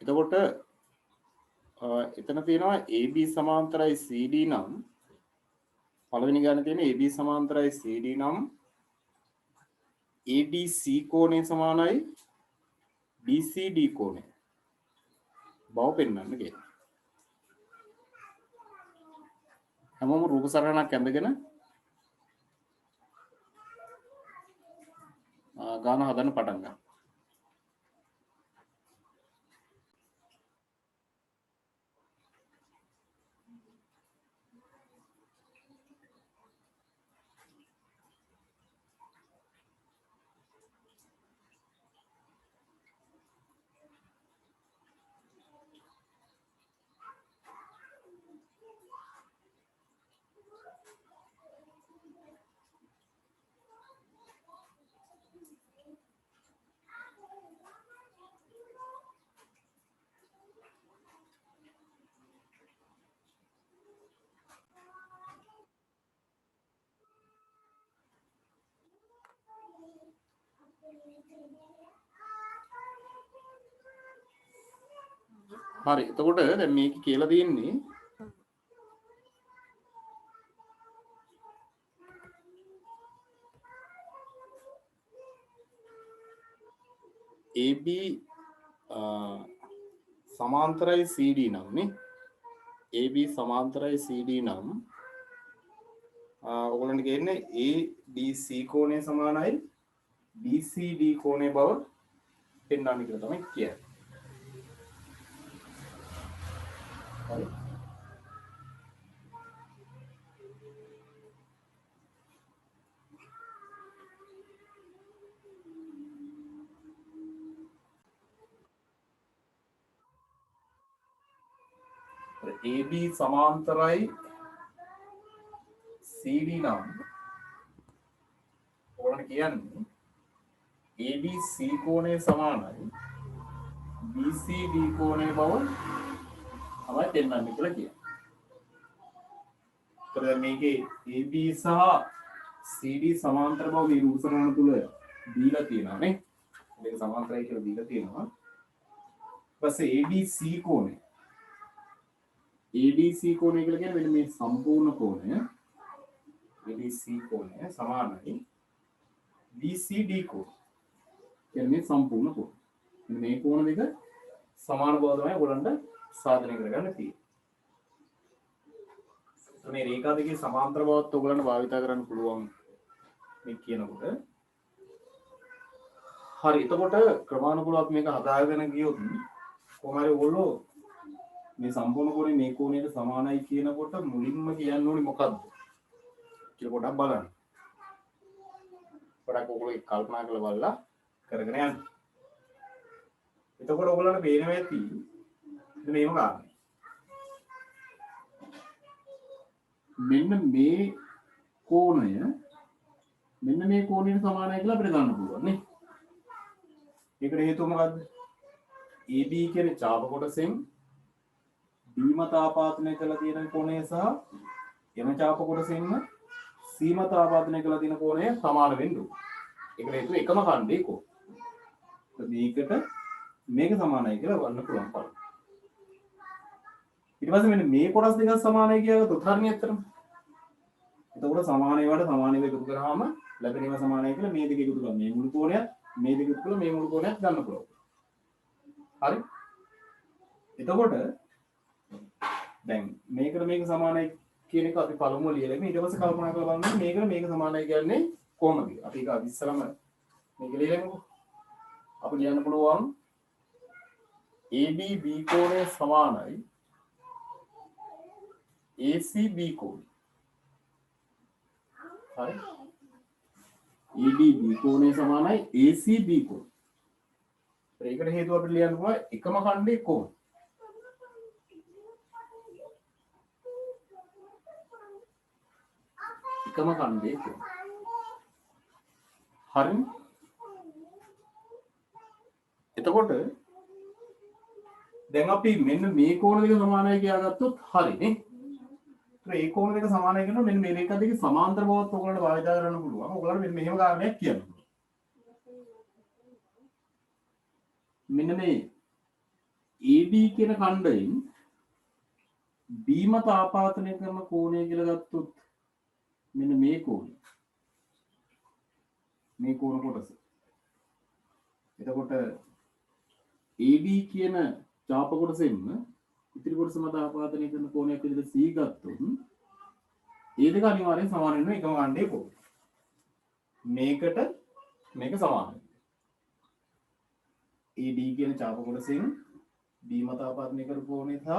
එතකොට එතන තියෙනවා AB සමාන්තරයි CD නම් පළවෙනි ගානේ තියෙන AB සමාන්තරයි CD නම් ADC කෝණය සමානයි BCD කෝණය බව පෙන්වන්න කියලා. හැමෝම රූප සටහනක් ඇඳගෙන ගාන හදන්න පටන් ගන්න. හරි එතකොට දැන් මේක කියලා තියෙන්නේ AB සමාන්තරයි CD නම් නේ AB සමාන්තරයි CD නම් ඔයගොල්ලන්ට කියන්නේ ADC කෝණය සමානයි BCD කෝණය බව පෙන්වන්න කියලා තමයි කියන්නේ. හරි AB සමාන්තරයි CD නම් ඔයගොල්ලන්ට කියන්නේ ADC කෝණය සමානයි BCD කෝණය බව තමයි පෙන්වන්නේ කියලා කියන්නේ. ඒතර මේකේ AB සහ CD සමාන්තර බව මේ රූප සටහන තුල දීලා තියෙනවා නේ. මේක සමාන්තරයි කියලා දීලා තියෙනවා. ඊපස්සේ ADC කෝණය ADC කෝණය කියලා කියන්නේ මෙන්න මේ සම්පූර්ණ කෝණය ADC කෝණය සමානයි BCD කෝණය. කියන්නේ මේ සම්පූර්ණ කෝණය. මෙන්න මේ කෝණ දෙක සමාන බව තමයි ඔයගොල්ලන්ට සාධනය කරගන්න තියෙන්නේ. මේ රේඛා දෙකේ සමාන්තර බවත් ඔයගොල්ලන්ට භාවිත කරන්න පුළුවන් මේ කියනකොට. හරි එතකොට ක්‍රමානුකූලව මේක හදාගෙන ගියොත් කොහොම හරි ඔයගොල්ලෝ මේ සම්පූර්ණ කෝණය මේ කෝණයට සමානයි කියනකොට මුලින්ම කියන්න ඕනේ මොකද්ද කියලා පොඩ්ඩක් බලන්න. පොඩ්ඩක් ඔයගොල්ලෝ කල්පනා කරලා බලලා කරගෙන යන්න. එතකොට ඔයගොල්ලන්ට පේනවා ඇති මේව ගන්න. මෙන්න මේ කෝණය මෙන්න මේ කෝණයට සමානයි කියලා අපිට ගන්න පුළුවන් නේ. ඒකට හේතුව මොකද්ද? AB කියන්නේ ඡාප කොටසෙන් B මත ආපාදනය කරලා තියෙන කෝණය සහ M ඡාප කොටසෙන්ම C මත ආපාදනය කරලා තියෙන කෝණය සමාන වෙන්න ඕනේ. ඒකට හේතුව එකම ඛණ්ඩේ කෝ. මේකට මේක සමානයි කියලා වන්න පුළුවන් බලන්න. ඊට පස්සේ මෙන්න මේ කොටස් දෙක සමානයි කියලාත් හරිනේ ඇත්තටම. එතකොට සමාන ඒවාට සමාන ඒවා එකතු කරාම ලැබෙන ඒවා සමානයි කියලා මේ දෙක එකතු කරලා මේ මුළු කෝණයත් මේ දෙක එකතු කරලා මේ මුළු කෝණයත් ගන්න පුළුවන්. හරි? එතකොට දැන් මේකට මේක සමානයි කියන එක අපි පළමුව ලියලා ඊට පස්සේ කල්පනා කරලා බලන්න මේකට මේක සමානයි කියන්නේ කොහොමද? අපි ඒක ඉස්සරම මේක ලියලාමු. අපි ලියන්න පුළුවන් ABB කෝණය සමානයි ACB කෝණය. හරි? ABB කෝණය සමානයි ACB කෝණය. ඒකට හේතුව අපිට ලියන්න පුළුවන් එකම ඛණ්ඩේ කෝණ. එකම ඛණ්ඩේ කෝණ. හරි? එතකොට දැන් අපි මෙන්න මේ කෝණ දෙක සමානයි කියලා ගත්තොත් හරිනේ. ඒ කෝණ දෙක සමානයි කියනොත් මෙන්න මේ රේඛා දෙකේ සමාන්තර බවත් ඔයගොල්ලන්ට භාවිත කරන්න පුළුවන්. ඔයගොල්ලන්ට මෙන්න මෙහෙම කාරණයක් කියන්න පුළුවන්. මෙන්න මේ AD කියන ඛණ්ඩයෙන් B මත ආපාතනය කරන කෝණය කියලා ගත්තොත් මෙන්න මේ කෝණය. මේ කෝණ කොටස. එතකොට AB කියන චාප කොටසෙන්න ඉතිරි කොටස මත ආපාදනය කරන කෝණයක් විදිහට C ගත්තොත් ඒ දෙක අනිවාර්යෙන් සමාන වෙනවා එකම ඛණ්ඩයේ කෝණය. මේකට මේක සමානයි. AD කියන චාප කොටසෙන් B මත ආපාදනය කරපු කෝණය සහ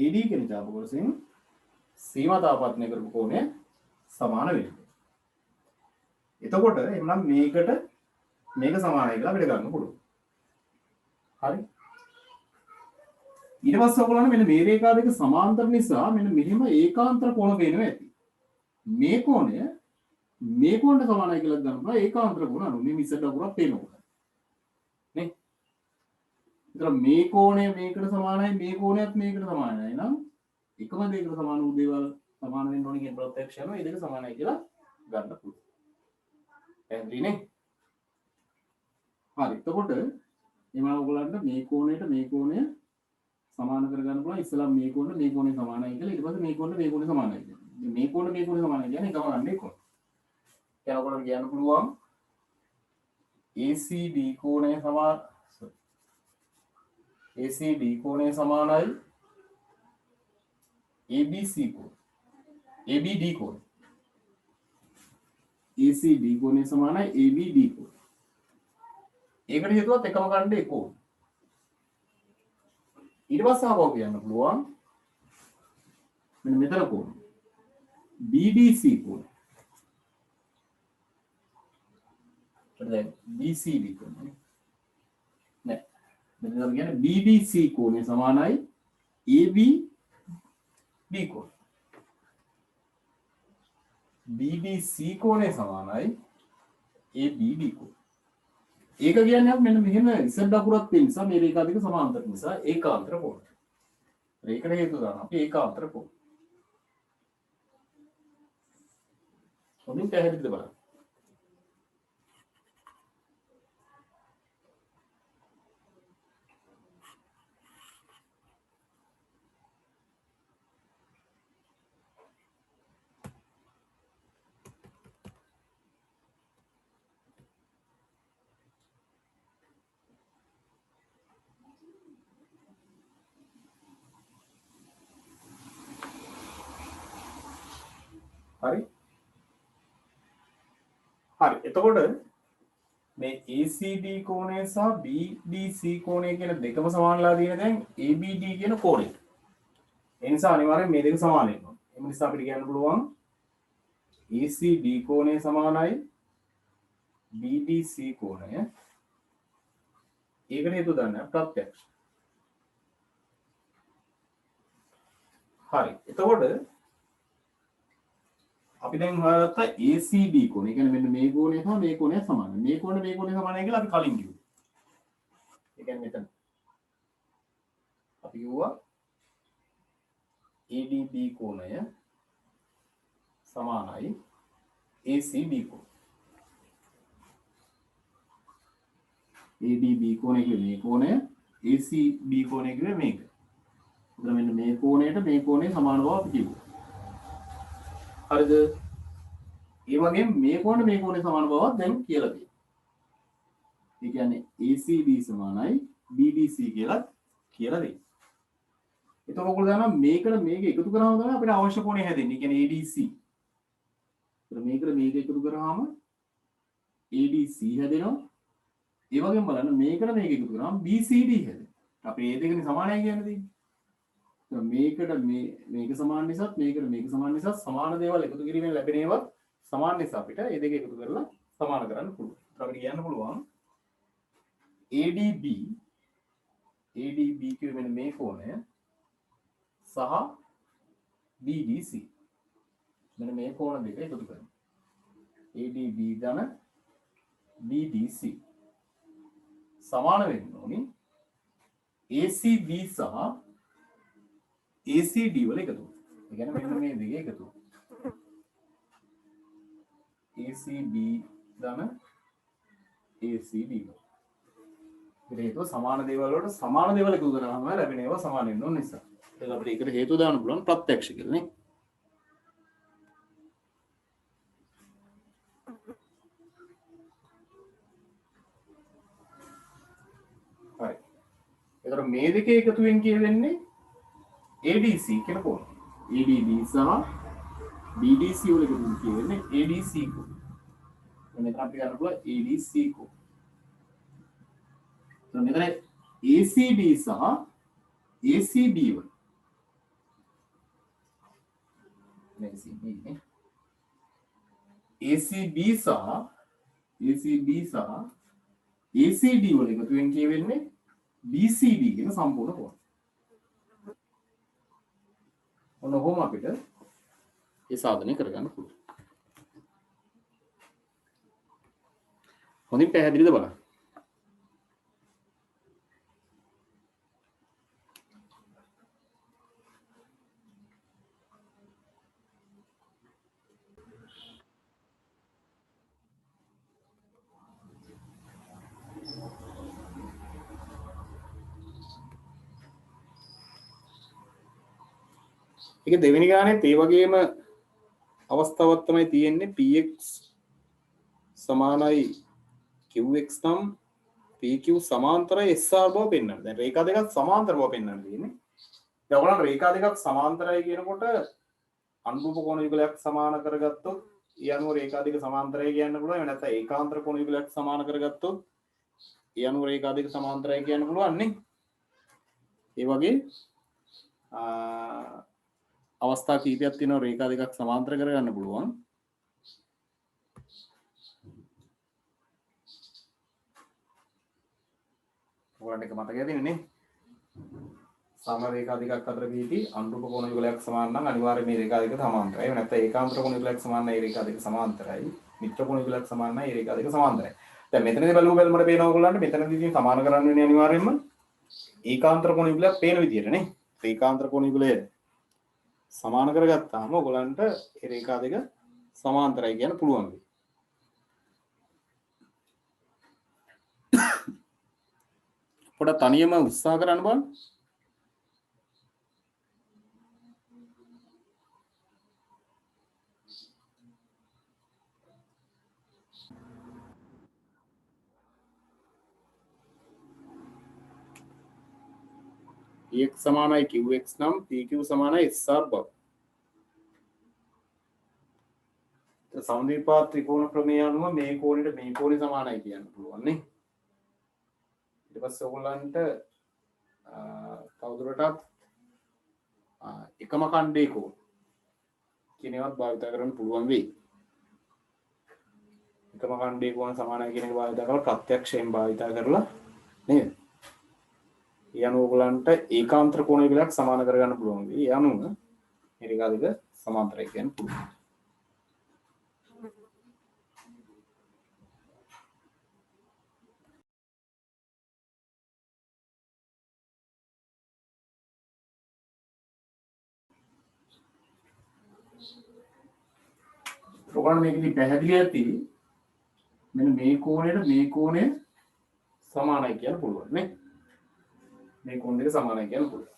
AD කියන චාප කොටසෙන් C මත ආපාදනය කරපු කෝණය සමාන වෙනවා. එතකොට එනම් මේකට මේක සමානයි කියලා අපිට ගන්න පුළුවන්. හරි. ඊට පස්සේ ඔයගොල්ලන්ට මෙන්න මේ රේඛා දෙක සමාන්තර නිසා මෙන්න මෙහෙම ඒකාන්තර කෝණ පේනවා ඇති. මේ කෝණය මේ කෝණයට සමානයි කියලා ගන්න පුළුවන් ඒකාන්තර කෝණ අනු මේ මිසඩ අකුරක් පේනවා. නේ? ඒතර මේ කෝණය මේකට සමානයි මේ කෝණයත් මේකට සමානයි නම් එකම දෙයකට සමාන වූ දේවල් සමාන වෙන්න ඕනේ කියන ප්‍රත්‍යක්ෂයම මේ දෙක සමානයි කියලා ගන්න පුළුවන්. පැහැදිලිනේ? හරි. එතකොට එමම ඔයගොල්ලන්ට මේ කෝණයට මේ කෝණය සමාන කරගන්න පුළුවන්. ඉස්සෙල්ලා මේ කෝණය සමානයි කියලා ඊට පස්සේ මේ කෝණය සමානයි කියලා. මේ කෝණය සමානයි කියන්නේ එකම ගන්න කෝණ. දැන් ඔයගොල්ලන්ට කියන්න පුළුවන් ACD කෝණය සමාන ACD කෝණය සමානයි ABC කෝණය. ABD කෝණය. ACD කෝණය සමානයි ABD කෝණය. ඒකට හේතුවත් එකම ඛණ්ඩයේ කෝණ. ඊට පස්සේ ආවෝ කියන්න පුළුවන් මෙන්න මෙතන කෝණ. BDC කෝණ. දැන් BCD කෝණ නෑ. මෙතන කියන්නේ BDC කෝණය සමානයි ABD කෝණ. BDC කෝණය සමානයි ABD කෝණ. ඒක කියන්නේ මෙන්න මෙහෙම Z අකුරක් තියෙන නිසා මේ රේඛා දෙක සමාන්තර නිසා ඒකාන්තර කෝණ. ඒකට හේතු දානවා අපි ඒකාන්තර කෝණ. හොඳින් පැහැදිලිද බලන්න. හරි හරි එතකොට මේ ACD කෝණය සහ BDC කෝණය කියන දෙකම සමානලා තියෙන දැන් ABD කියන කෝණය. ඒ නිසා අනිවාර්යෙන් මේ දෙක සමාන වෙනවා. ඒ නිසා අපිට කියන්න පුළුවන් ACD කෝණය සමානයි BDC කෝණය. ඒකට හේතු දන්න ප්‍රත්‍යක්ෂ. හරි එතකොට අපි දැන් හොයාගත්තා ACD කෝණය. ඒ කියන්නේ මෙන්න මේ කෝණය සහ මේ කෝණය සමානයි. මේ කෝණය සමානයි කියලා අපි කලින් කිව්වා. ඒ කියන්නේ මෙතන අපි කිව්වා ADB කෝණය සමානයි ACD කෝණය. ADB කෝණය කියන්නේ මේ කෝණය, ACB කෝණය කියන්නේ මේක. එතන මෙන්න මේ කෝණයට මේ කෝණය සමාන බව අපි කිව්වා. හරිද? ඒ වගේම මේ කෝණය සමාන බවක් දැන් කියලා තියෙනවා. ඒ කියන්නේ ACD සමානයි BDC කියලා දෙන්න. එතකොට ඔයගොල්ලෝ දන්නවා මේකට මේක එකතු කරාම තමයි අපිට අවශ්‍ය කෝණය හැදෙන්නේ. ඒ කියන්නේ ADC. එතකොට මේකට මේක එකතු කරාම ADC හැදෙනවා. ඒ වගේම බලන්න මේකට මේක එකතු කරාම BCD හැදෙනවා. අපි මේ දෙකනේ සමානයි කියන්නේ. මේකට මේක සමාන නිසා මේකට මේක සමාන නිසා සමාන දේවල් එකතු කිරීමෙන් ලැබෙන ඒවා සමාන නිසා අපිට මේ දෙක එකතු කරලා සමාන කරන්න පුළුවන්. අපිට කියන්න පුළුවන් ADB කියන්නේ මෙන්න මේ කෝණය සහ BDC මෙන්න මේ කෝණ දෙක එකතු කරනවා. ADB ධන BDC සමාන වෙන්න ඕනි ACB සහ ACD වල එකතු. ඒ කියන්නේ මෙන්න මේ දෙක එකතු. ACB ධන ACD. ඒකට හේතුව සමාන දේවල් වලට සමාන දේවල් එකතු කරාම ලැබෙන ඒවා සමාන වෙන්න ඕන නිසා. ඒක අපිට ඒකට හේතුව දාන්න පුළුවන් ප්‍රත්‍යක්ෂ කියලා නේ. හරි. ඒතර මේ දෙකේ එකතුවෙන් කියවෙන්නේ ADC කියන කෝණය. ADB සහ BDC වල එකතුවෙන් කියවෙන්නේ ADC කෝණය. මෙතන අපි ගන්න පුළුවන් ADC කෝණය. එතන මෙතන ACD සහ ACB වල ACB සහ ACD වල එකතුවෙන් කියවෙන්නේ BCD කියන සම්පූර්ණ කෝණය. ඔන්න ඔහොම අපිට ඒ සාධනය කරගන්න පුළුවන්. හොඳින් පැහැදිලිද බලන්න. ඒක දෙවෙනි ගානේ ඒ වගේම අවස්ථාවක් තමයි තියෙන්නේ px සමානයි qx නම් pq සමාන්තරයි sr බව පෙන්වන්න. දැන් රේඛා දෙකක් සමාන්තර බව පෙන්වන්න තියෙන්නේ. දැන් ඔයගොල්ලන් රේඛා දෙකක් සමාන්තරයි කියනකොට අනුරූප කෝණ යුගලයක් සමාන කරගත්තොත් ඒ අනුව රේඛා දෙක සමාන්තරයි කියන්න පුළුවන්. එහෙම නැත්නම් ඒකාන්තර කෝණ යුගලයක් සමාන කරගත්තොත් ඒ අනුව රේඛා දෙක සමාන්තරයි කියන්න පුළුවන් නේ. ඒ වගේ අවස්ථා කීපයක් තියෙනවා රේඛා දෙකක් සමාන්තර කරගන්න පුළුවන්. ඔයාලට එක මතකයි තියෙන්නේ. සම රේඛා දෙකක් අතරදී අනුරූප කෝණ යුගලයක් සමාන නම් අනිවාර්යයෙන් මේ රේඛා දෙක සමාන්තරයි. එහෙම නැත්නම් ඒකාන්තර කෝණ යුගලයක් සමාන නම් ඒ රේඛා දෙක සමාන්තරයි. මිත්‍ර කෝණ යුගලයක් සමාන නම් ඒ රේඛා දෙක සමාන්තරයි. දැන් මෙතනදී බලමු පේනවා ඔයගොල්ලන්ට මෙතනදී තියෙන සමාන කරන්න වෙන්නේ අනිවාර්යයෙන්ම ඒකාන්තර කෝණ යුගලයක් පේන විදියට නේ. ඒකාන්තර කෝණ යුගලය සමාන කරගත්තාම ඔයගොල්ලන්ට ඒ රේඛා දෙක සමාන්තරයි කියන්න පුළුවන් වෙයි. පොඩ්ඩක් තනියම උත්සාහ කරන්න බලන්න. px සමානයි qx නම් pq සමානයි sr බව. සමද්විපාත ත්‍රිකෝණ ක්‍රමය අනුව මේ කෝණයට මේ කෝණය සමානයි කියන්න පුළුවන් නේ. ඊට පස්සේ ඔයගොල්ලන්ට තවදුරටත් එකම ඛණ්ඩයේ කෝණ කියන ඒවාත් භාවිත කරන්න පුළුවන් වෙයි. එකම ඛණ්ඩයේ කෝණ සමානයි කියන එක භාවිත කරලා ප්‍රත්‍යක්ෂයෙන් භාවිත කරලා නේද? ඒ අනුව ඔයගොල්ලන්ට ඒකාන්තර කෝණ යුගලයක් සමාන කරගන්න පුළුවන් වෙයි. ඒ අනුව මේ රේඛා දෙක සමාන්තරයි කියන්න පුළුවන්. ඔයගොල්ලන් මේකදී පැහැදිලි ඇති මෙන්න මේ කෝණයට මේ කෝණය සමානයි කියන්න පුළුවන් නේ. මේ කෝණ දෙක සමානයි කියන්න පුළුවන්.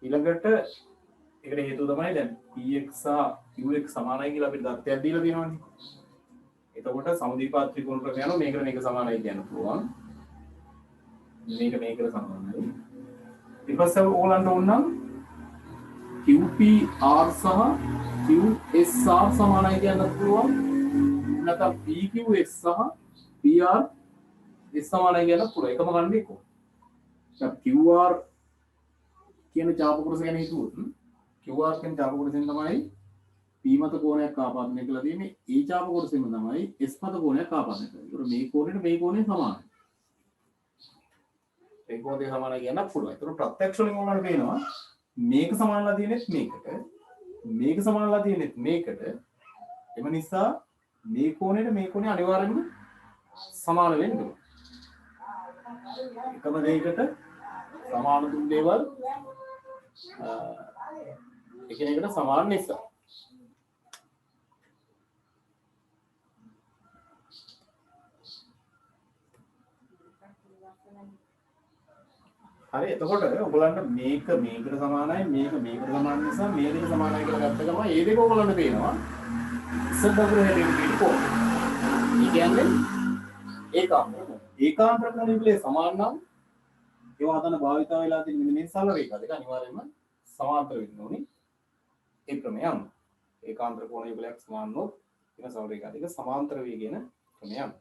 ඊළඟට ඒකට හේතුව තමයි දැන් px සහ qx සමානයි කියලා අපිට දත්තයක් දීලා තියෙනවානේ. එතකොට සමද්විපාත ත්‍රිකෝණ ක්‍රමය අනුව මේකට මේක සමානයි කියන්න පුළුවන්. මේක මේකට සමානයි. ඊට පස්සේ ඕලන්ට ඕනනම් qpr සහ qsr සමානයි කියන්න පුළුවන්. නැත්නම් pqs සහ pr සමානයි කියන්න පුළුවන්. එකම ගන්නේ කොහොමද? QR කියන චාප කොටස ගැන හිතුවොත් QR කියන චාප කොටසෙන් තමයි P මත කෝණයක් ආපාදනය කරලා තියෙන්නේ. ඒ චාප කොටසෙන් තමයි S මත කෝණයක් ආපාදනය කරලා. ඒතකොට මේ කෝණයට මේ කෝණය සමානයි. ඒ කෝණය සමානයි කියන්න පුළුවන්. ඒතකොට ප්‍රත්‍යක්ෂ වලින් ඕනකට පේනවා මේක සමානලා තියෙන්නේ මේකට. මේක සමානලා තියෙන්නේ මේකට. එම නිසා මේ කෝණයට මේ කෝණය අනිවාර්යයෙන්ම සමාන වෙන්න ඕන. එකම දෙයකට සමාන දුන් දේවල් එකිනෙකට සමාන නිසා හරි එතකොට ඔයගලන්ට මේක මේකට සමානයි මේකට සමාන නිසා මේ දෙක සමානයි කියලා ගත්ත ගමන් මේ දෙක ඔයගලන්ට පේනවා ඉස්සර දකුණ හැටියට පිට කොහොමද? ඒ කියන්නේ ඒකාන්තර කොණය විලේ සමාන නම් ඒවා හදන භාවිතා වෙලා තියෙන මෙන්න මේ සරල රේඛා දෙක අනිවාර්යයෙන්ම සමාන්තර වෙන්න ඕනේ. ඒ ක්‍රමය අනුව ඒකාන්තර කොණ යුගලයක් සමාන වුණොත් එන සරල රේඛා දෙක සමාන්තර වේ කියන ක්‍රමය අනුව.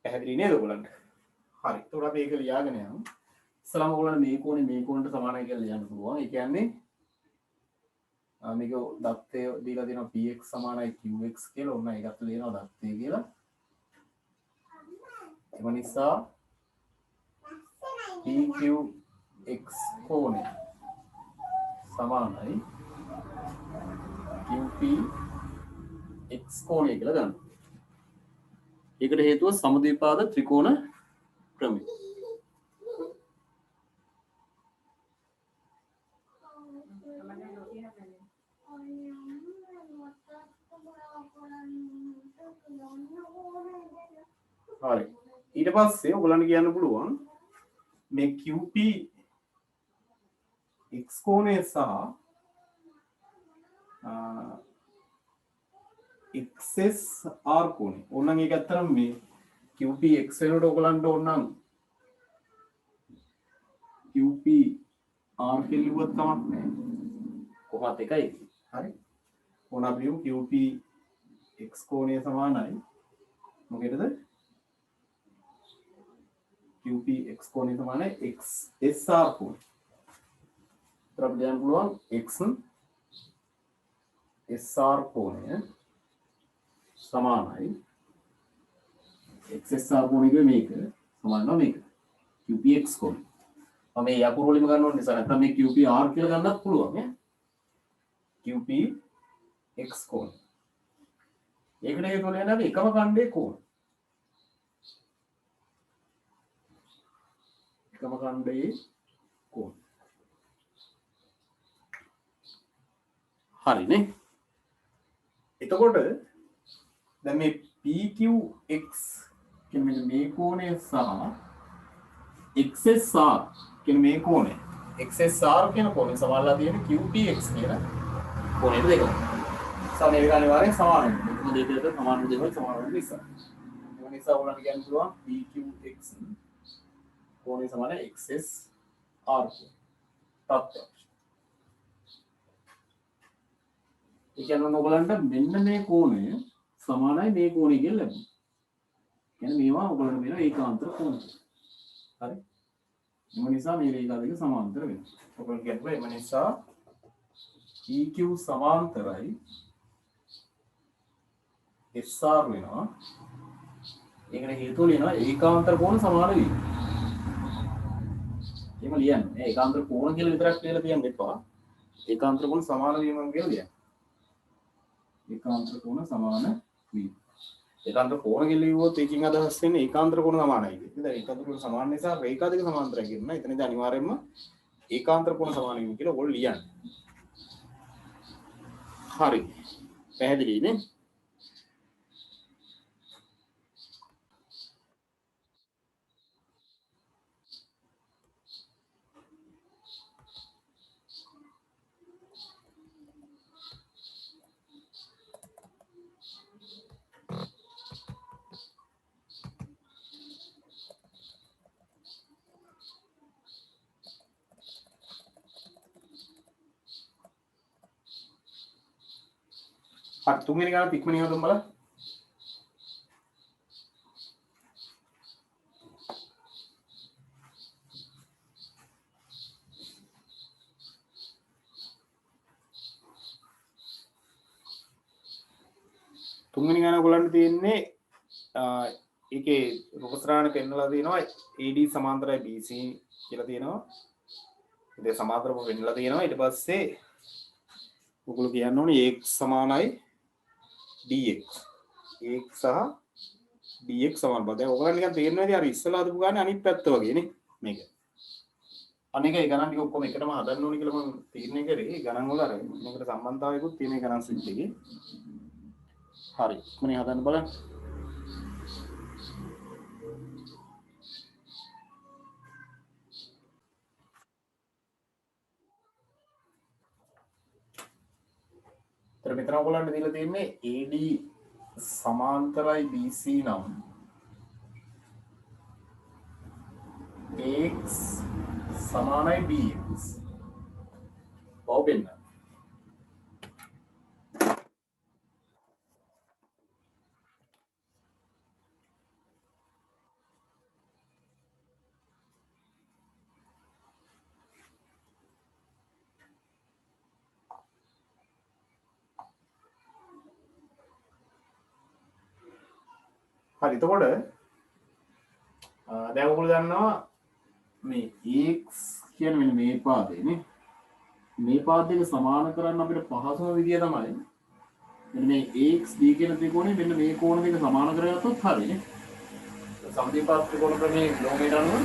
පැහැදිලි නේද ඔයගලන්ට? හරි. ඒකට අපි ඒක ලියාගෙන යමු. ඉස්සලම ඔයගලන්ට මේ කෝණයට සමානයි කියලා ලියන්න පුළුවන්. ඒ කියන්නේ මේක දත්තය දීලා දෙනවා px සමානයි qx කියලා. ඔන්න ඒකත් ලියනවා දත්තය කියලා. ඒ නිසා pqx කෝණය සමානයි qpx කෝණය කියලා ගන්න. ඒකට හේතුව සමද්විපාද ත්‍රිකෝණ ක්‍රමය. හරි. ඊට පස්සේ ඔයගලන්ට කියන්න පුළුවන් මේ QP x කෝණය සහ XSR කෝණය. ඕනනම් ඒක ඇත්තටම මේ QP x වෙනකොට ඔයගලන්ට ඕනනම් QP R කියලා ලිව්වත් කමක් නැහැ. කොහොමද එකයි. හරි. ඕන අපි QP x කෝණය සමානයි මොකේද? QP x කෝණය සමානයි XSR කෝණය. ඒතර අපිට දැන් පුළුවන් x SR කෝණය සමානයි XSR කෝණය කිව්වේ මේක සමානනවා මේක QPX කෝණය. මම මේ යකුරු වලින්ම ගන්න ඕනේ නිසා නැත්නම් මේ QPR කියලා ගන්නත් පුළුවන් ඈ. QPX කෝණය. ඒකට හේතුව වෙනවා එකම ඛණ්ඩයේ කෝණ. එකම ඛණ්ඩයේ කෝණ. හරිනේ. එතකොට දැන් මේ PQX කියන්නේ මේ කෝණය සහ XSR කියන්නේ මේ කෝණය. XSR කියන කෝණය සමානලා තියෙන QPX කියන කෝණයට දෙකම. සමනය අනිවාර්යෙන් සමාන වෙනවා. මේ දෙක අතර සමාන දේවල් සමාන වෙන නිසා. ඒ නිසා ඔයගොල්ලන්ට කියන්න පුළුවන් PQX කෝණය සමාන XSR තත්ත්වය. ඒ කියන්නේ ඔයගොල්ලන්ට මෙන්න මේ කෝණය සමානයි මේ කෝණය කියලා ලැබුණා. කියන්නේ මේවා ඔයගොල්ලන්ට වෙන ඒකාන්තර කෝණ. හරි. එම නිසා මේ රේඛා දෙක සමාන්තර වෙනවා. ඔයගොල්ලෝ කියනවා එම නිසා PQ සමාන්තරයි SR වෙනවා. ඒකට හේතුව ලියනවා ඒකාන්තර කෝණ සමාන වීම. එහෙම ලියන්නේ. ඒකාන්තර කෝණ කියලා විතරක් ලියලා තියන්න එපා. ඒකාන්තර කෝණ සමාන වීම කියලා ලියන්න. ඒකාන්තර කෝණ සමාන වීම. ඒකාන්තර කෝණ කියලා කිව්වොත් ඒකින් අදහස් වෙන්නේ ඒකාන්තර කෝණ සමානයි කියන්නේ. දැන් ඒකාන්තර කෝණ සමාන නිසා රේඛා දෙක සමාන්තරයි කියනවා. එතනදී අනිවාර්යයෙන්ම ඒකාන්තර කෝණ සමාන වීම කියලා ඔයගොල්ලෝ ලියන්න. හරි. පැහැදිලි නේ? හරි තුන්වෙනි ගානත් ඉක්මනින් හදමු බලන්න. තුන්වෙනි ගාන ඔයගොල්ලන්ට තියෙන්නේ ඒකේ රූපස්ත්‍රාණ පෙන්නලා තියෙනවා AD සමාන්තරයි BC කියලා තියෙනවා. ඉතින් සමාන්තරව පෙන්නලා තියෙනවා. ඊට පස්සේ ඔයගොල්ලෝ කියන්න ඕනේ AX සමානයි dx x සහ dx සමාන බව. දැන් ඔයගොල්ලන් නිකන් තේරෙනවද අර ඉස්සලා හදපු ගානේ අනිත් පැත්ත වගේ නේ මේක. අනික ඒ ගණන් ටික ඔක්කොම එකටම හදන්න ඕනේ කියලා මම තීරණය කරේ. ඒ ගණන් වල අර මේකට සම්බන්ධතාවයකුත් තියෙන ගණන් ස්විච් එකේ. හරි. මොනේ හදන්න බලන්න. तर මෙතන ඔයගොල්ලන්ට දීලා තියෙන්නේ AD සමාන්තරයි BC නම් AX සමානයි BX. බව වෙන්න. හරි එතකොට දැන් ඔයගොල්ලෝ දන්නවා මේ x කියන්නේ මෙන්න මේ පාදේනේ මේ පාද දෙක සමාන කරන්න අපිට පහසුම විදිය තමයි මෙන්න මේ AXD කියන ත්‍රිකෝණය මෙන්න මේ කෝණ දෙක සමාන කරගත්තොත් හරිනේ සමද්විපාත ත්‍රිකෝණ ක්‍රමයේ කිලෝමීටර අනුව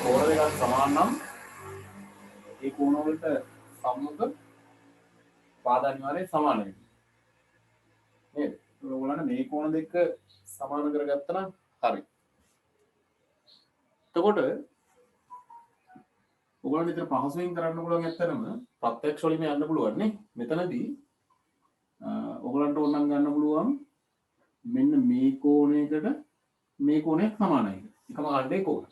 කෝණ දෙක සමාන නම් ඒ කෝණ වලට සම්මුඛ පාද අනිවාර්යයෙන් සමාන වෙනවා නේද ඔයගොල්ලන්ට මේ කෝණ දෙක සමාන කරගත්තා නම් හරි එතකොට ඔයගොල්ලන්ට විතර පහසුවෙන් කරන්න පුළුවන් ඇත්තටම ප්‍රත්‍යක්ෂ වලින්ම යන්න පුළුවන් නේ මෙතනදී ඔයගොල්ලන්ට ඕනනම් ගන්න පුළුවන් මෙන්න මේ කෝණයකට මේ කෝණයක් සමානයි එකම කණ්ඩේ කෝණ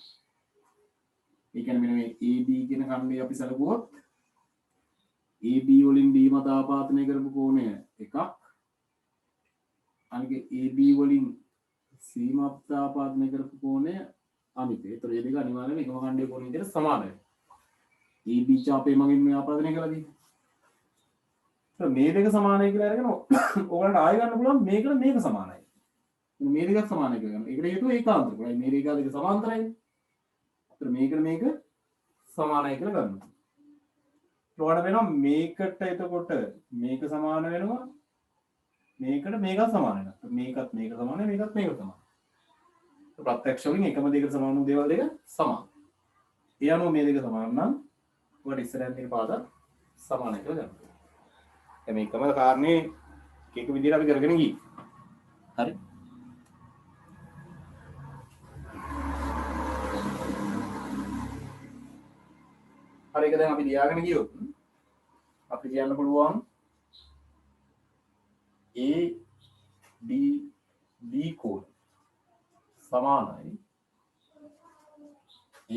ඒ කියන්නේ මෙන්න මේ AB කියන කණ්ඩේ අපි සැලකුවොත් AB වලින් B මත ආපාතනය කරපු කෝණය එකක් අනික AB වලින් C මත ආපාතනය කරපු කෝණය අනිත් ඒතර මේ දෙක අනිවාර්යයෙන්ම එකම කණ්ඩේ කෝණ විදිහට සමානයි AB චාපේ මගින් මේ ආපාදනය කළා තියෙන්නේ මේ දෙක සමානයි කියලා අරගෙන ඔයගලන්ට ආයෙ ගන්න පුළුවන් මේකට මේක සමානයි මේ දෙකත් සමානයි කියලා ගන්න. ඒකට හේතුව ඒකාන්තරිකයි. මේ රේඛා දෙක සමාන්තරයි. ඒතර මේකට මේක සමානයි කියලා ගන්නවා. ඔයාලට වෙනවා මේකට එතකොට මේක සමාන වෙනවා මේකට මේකත් සමාන වෙනවා. මේකත් මේක සමානයි මේකත් මේක සමානයි. ප්‍රත්‍යක්ෂ වලින් එකම දෙකට සමාන වූ දේවල් දෙක සමාන. ඒ අනුව මේ දෙක සමාන නම් ඔයාලට ඉස්සරහින් තියෙන පාද සමානයි කියලා ගන්නවා. දැන් මේකම කාරණේ එක විදිහට අපි කරගෙන ගියේ. හරි. හරි ඒක දැන් අපි ලියාගෙන ගියොත් අපි කියන්න පුළුවන් ADB කෝණ සමානයි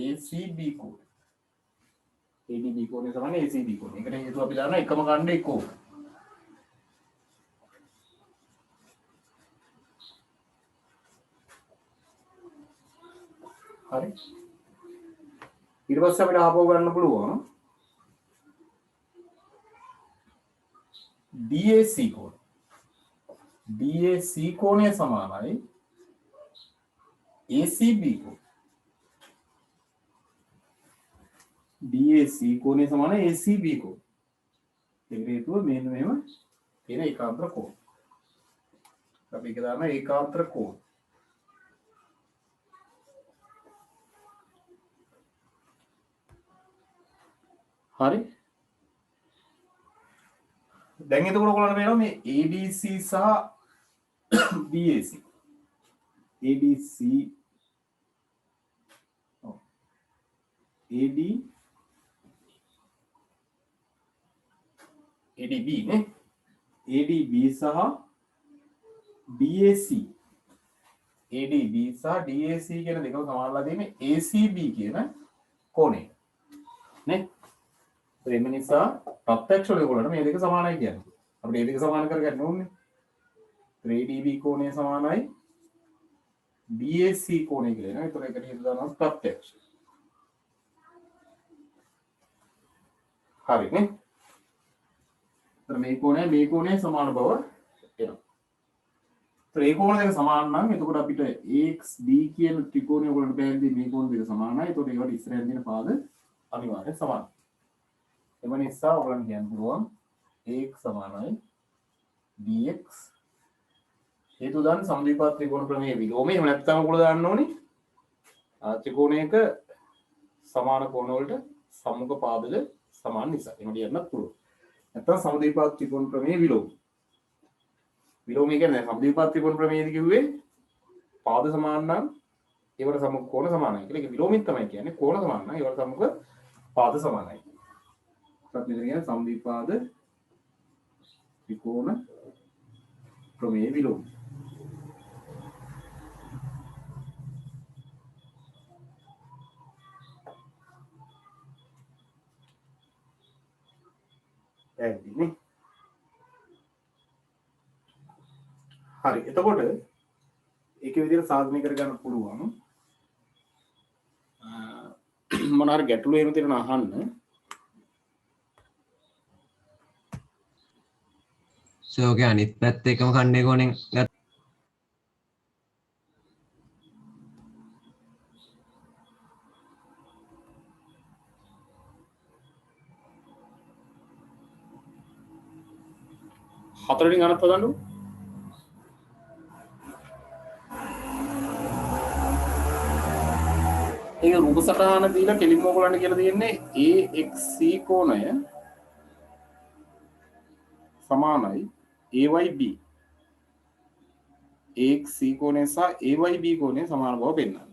ACB කෝණ. ADB කෝණය සමානයි ACB කෝණ. ඒකට හේතුව අපි දන්නවා එකම ඛණ්ඩේ කෝණ. හරි. ඊට පස්සේ අපිට ආපහු ගන්න පුළුවන් DAC කෝණ. DAC කෝණය සමානයි ACB කෝණ. DAC කෝණය සමානයි ACB කෝණ. ඒකට හේතුව මෙන්න මේව තියෙන ඒකාන්තර කෝණ. අපි ඒක දාන ඒකාන්තර කෝණ. හරි. දැන් එතකොට ඔයගොල්ලන්ට පේනවා මේ ADC සහ BAC. ADC ADB නේ. ADB සහ DAC. ADB සහ DAC කියන දෙකම සමානලා තියෙන්නේ ACB කියන කෝණය. නේ? ඒ නිසා ප්‍රත්‍යක්ෂ වල ඔයගොල්ලන්ට මේ දෙක සමානයි කියන්නේ. අපිට මේ දෙක සමාන කරගන්න ඕනේ. ADB කෝණය සමානයි BAC කෝණය කියලා නේද? ඒතර එකට හේතු දානවා ප්‍රත්‍යක්ෂ. හරිනේ. මේ කෝණය සමාන බව එනවා. ඒ කෝණ දෙක සමාන නම් එතකොට අපිට AXD කියන ත්‍රිකෝණය ඔයගොල්ලන්ට පැහැදිලි මේ කෝණ දෙක සමානයි. එතකොට ඒවට ඉස්සරහින් තියෙන පාද අනිවාර්යෙන් සමානයි. එම නිසා ඔයගොල්ලන්ට කියන්න පුළුවන් AX සමානයි BX. හේතු දාන්න සමද්විපාත ත්‍රිකෝණ ප්‍රමේය විලෝමය. එහෙම නැත්නම් ඔයගොල්ලෝ දාන්න ඕනේ ත්‍රිකෝණයක සමාන කෝණ වලට සම්මුඛ පාදල සමාන නිසා. එහෙම කියන්නත් පුළුවන්. නැත්නම් සමද්විපාත ත්‍රිකෝණ ප්‍රමේය විලෝම. විලෝමය කියන්නේ සමද්විපාත ත්‍රිකෝණ ප්‍රමේයදී කිව්වේ පාද සමාන නම් ඒවට සම්මුඛ කෝණ සමානයි කියලා. ඒක විලෝමෙත් තමයි කියන්නේ. කෝණ සමාන නම් ඒවට සම්මුඛ පාද සමානයි. සමද්විපාද ත්‍රිකෝණ ප්‍රමේය විලෝම. පැහැදිලිනේ? හරි. එතකොට ඒකේ විදිහට සාධනය කරගන්න පුළුවන්. මොන හරි ගැටලු එහෙම තියෙනවා අහන්න. සෝක අනිත් පැත්ත එකම කණ්ඩේ කෝණෙන් ගත්ත හතරෙන් ගණන් පදන්නු. ඒක රූප සටහන දීලා කෙලින්ම ඔයගොල්ලන්ට කියලා තියෙන්නේ AXC කෝණය සමානයි AYB. AXC කෝණය සහ AYB කෝණය සමාන බව පෙන්වන්න.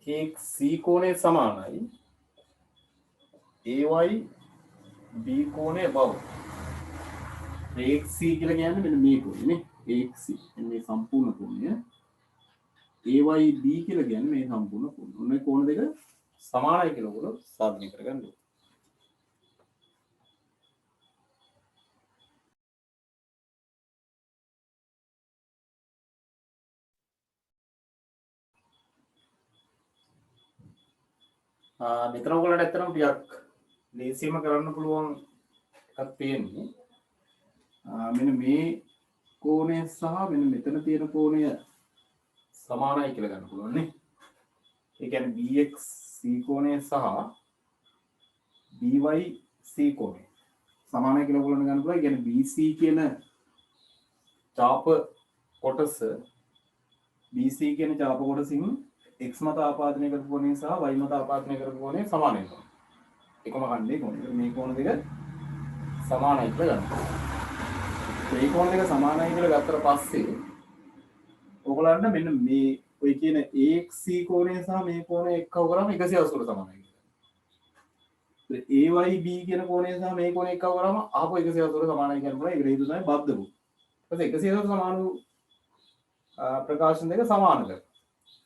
AXC කෝණය සමානයි AYB කෝණය බව. AXC කියලා කියන්නේ මෙන්න මේ කෝණය නේ. AXC මේ සම්පූර්ණ කෝණය. AYB කියලා කියන්නේ මේ සම්පූර්ණ කෝණය. ඔන්න කෝණ දෙක සමානයි කියලා ඔයගොල්ලෝ සාධනය කරගන්න ඕනේ. මෙතන ඔයගොල්ලන්ට ඇත්තටම ටිකක් ලේසියෙන්ම කරන්න පුළුවන් එකක් තියෙන්නේ. මෙන්න මේ කෝණය සහ මෙන්න මෙතන තියෙන කෝණය සමානයි කියලා ගන්න පුළුවන් නේ. ඒ කියන්නේ BXC කෝණය සහ BYC කෝණය සමානයි කියලා ඔයගොල්ලන්ට ගන්න පුළුවන්. ඒ කියන්නේ BC කියන චාප කොටස BC කියන චාප කොටසින් x මත ආපාදනය කරපු කෝණය සහ y මත ආපාදනය කරපු කෝණය සමාන වෙනවා. එකම කණ්ඩේ කෝණය. මේ කෝණ දෙක සමානයි කියලා ගන්න. මේ කෝණ දෙක සමානයි කියලා ගත්තට පස්සේ ඔයගොල්ලන්ට මෙන්න මේ ඔය කියන AXC කෝණය සහ මේ කෝණය එක්කව කරාම 180ට සමානයි කියලා. AYB කියන කෝණය සහ මේ කෝණය එක්කව කරාම ආපහු 180ට සමානයි කියන එක හේතු තමයි බද්ධ වූ. ඊපස්සේ 180ට සමාන වූ ප්‍රකාශන දෙක සමාන කරනවා.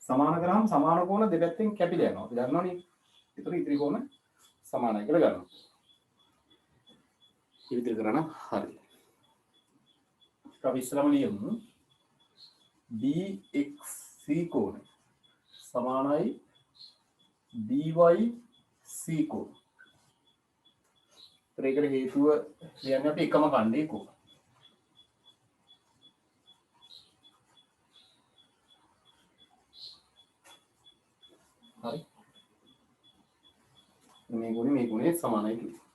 සමාන කරාම සමාන කෝණ දෙපැත්තෙන් කැපිලා යනවා. අපි දන්නවනේ. ඒතර ඉතිරි කෝණ සමානයි කියලා ගන්නවා. ඒ විදිහට කරන හරි. අපි ඉස්සරම ලියමු. BXC කෝණය සමානයි BYC කෝණය. ඒකට හේතුව කියන්නේ අපි එකම කණ්ඩේ කෝණ. හරි. මේ කෝණය සමානයි කියලා.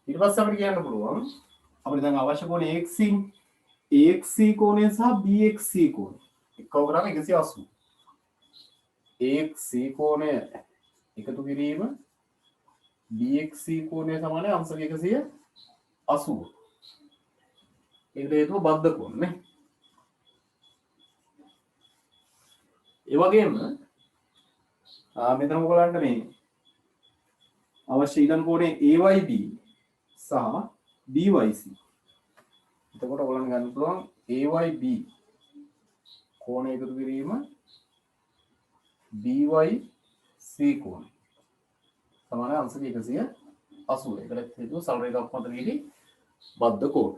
ඊට පස්සේ අපිට කියන්න පුළුවන් අපිට දැන් අවශ්‍ය කෝණය AXC කෝණය සහ BXC කෝණය එක්කව කරාම 180. AXC කෝණය එකතු කිරීම BXC කෝණය සමානයි අංශක 180. ඒකට හේතුව බද්ධ කෝණ නේ. ඒ වගේම මෙතන ඔයගලන්ට මේ අවශ්‍ය ඊළඟ කෝණය AYB සහ BYC. එතකොට ඔයගලන්ට ගන්න පුළුවන් AYB කෝණය එකතු කිරීම BYC කෝණය සමානයි අංශක 180. ඒකට හේතුව සරල රේඛාවක් මත නිදි බද්ධ කෝණ.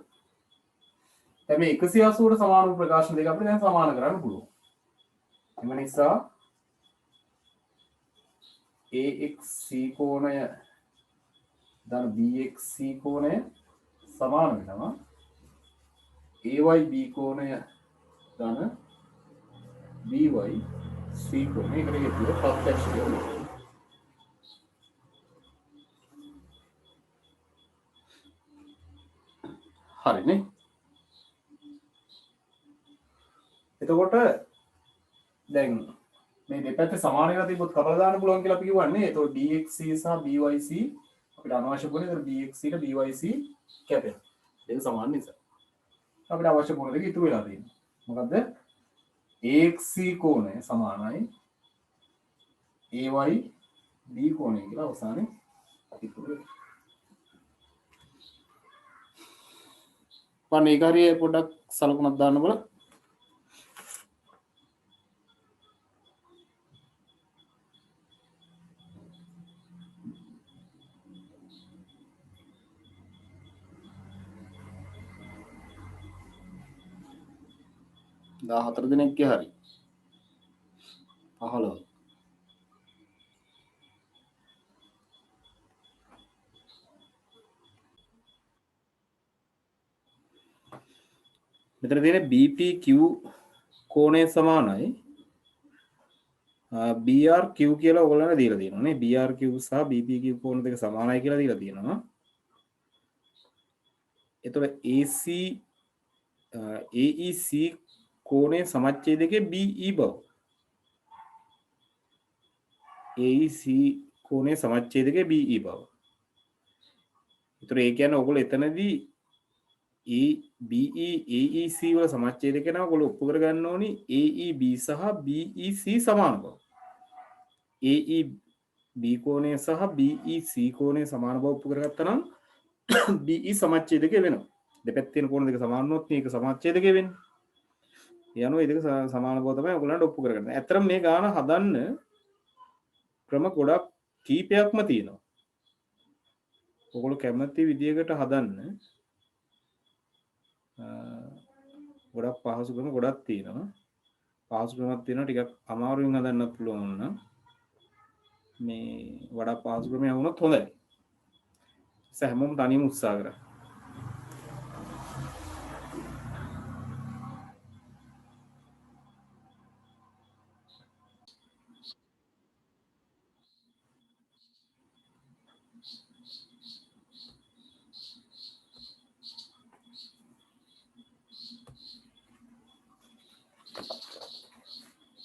දැන් මේ 180ට සමාන වූ ප්‍රකාශන දෙක අපිට දැන් සමාන කරන්න පුළුවන්. එම නිසා AXC කෝණය ධන BXC කෝණය සමාන වෙනවා AYB කෝණය ධන BYC C කෝණයකට හේතුව ප්‍රත්‍යක්ෂ කරනවා. හරිනේ. එතකොට දැන් මේ දෙපැත්ත සමාන වෙලා තිබ්බොත් කපලා දාන්න පුළුවන් කියලා අපි කියවන්නේ. එතකොට DXC සහ BYC අපිට අනවශ්‍ය කොනේ. එතකොට DXC ට BYC කැපෙනවා. ඒක සමාන නිසා. අපිට අවශ්‍ය කොන දෙක ඉතුරු වෙලා තියෙනවා. මොකද්ද? AXC කෝණය සමානයි AYD කෝණය කියලා අවසානයේ ඉතුරු වෙනවා. මම ඒක හරිය පොඩ්ඩක් සලකුණක් දාන්න බලන්න. හතර දිනක්ගේ හරි 15 මෙතන තියෙන BPQ කෝණය සමානයි BRQ කියලා ඔයගොල්ලන්ට දීලා තියෙනවා නේ. BRQ සහ BPQ කෝණ දෙක සමානයි කියලා දීලා තියෙනවා. එතකොට AEC කෝණයේ සමච්ඡේදකයේ BE බව. AEC කෝණයේ සමච්ඡේදකයේ BE බව. ඒතර ඒ කියන්නේ ඔයගොල්ලෝ එතනදී BE AEC වල සමච්ඡේදක නම ඔයගොල්ලෝ ඔප්පු කරගන්න ඕනි AEB සහ BEC සමාන බව. AEB කෝණය සහ BEC කෝණය සමාන බව ඔප්පු කරගත්තා නම් BE සමච්ඡේදකය වෙනවා. දෙපැත්තේ තියෙන කෝණ දෙක සමාන වුණොත් මේක සමච්ඡේදකය වෙන්නේ. යනවා ඒ දෙක සමාන බව තමයි ඔයගොල්ලන්ට ඔප්පු කරගන්න. ඇත්තටම මේ ගාන හදන්න ක්‍රම ගොඩක් කීපයක්ම තියෙනවා. ඔයගොල්ලෝ කැමති විදියකට හදන්න ගොඩක් පහසු ක්‍රම ගොඩක් තියෙනවා. පහසු ක්‍රමයක් තියෙනවා ටිකක් අමාරුවෙන් හදන්නත් පුළුවන් නම් මේ වඩා පහසු ක්‍රමයක් වුණොත් හොඳයි. හැමෝම තනියම උත්සාහ කරා.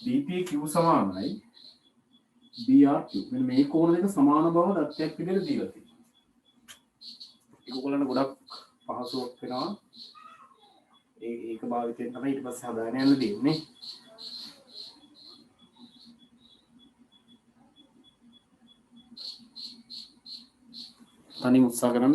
BPQ සමානයි BRQ. මෙන්න මේ කෝණ දෙක සමාන බව දත්තයක් විදිහට දීලා තියෙනවා. ඒක ඔයගොල්ලන්ට ගොඩක් පහසුවක් වෙනවා. ඒක භාවිතයෙන් තමයි ඊට පස්සේ හදාගෙන යන්න දෙන්නේ. තනියම උත්සාහ කරන්න.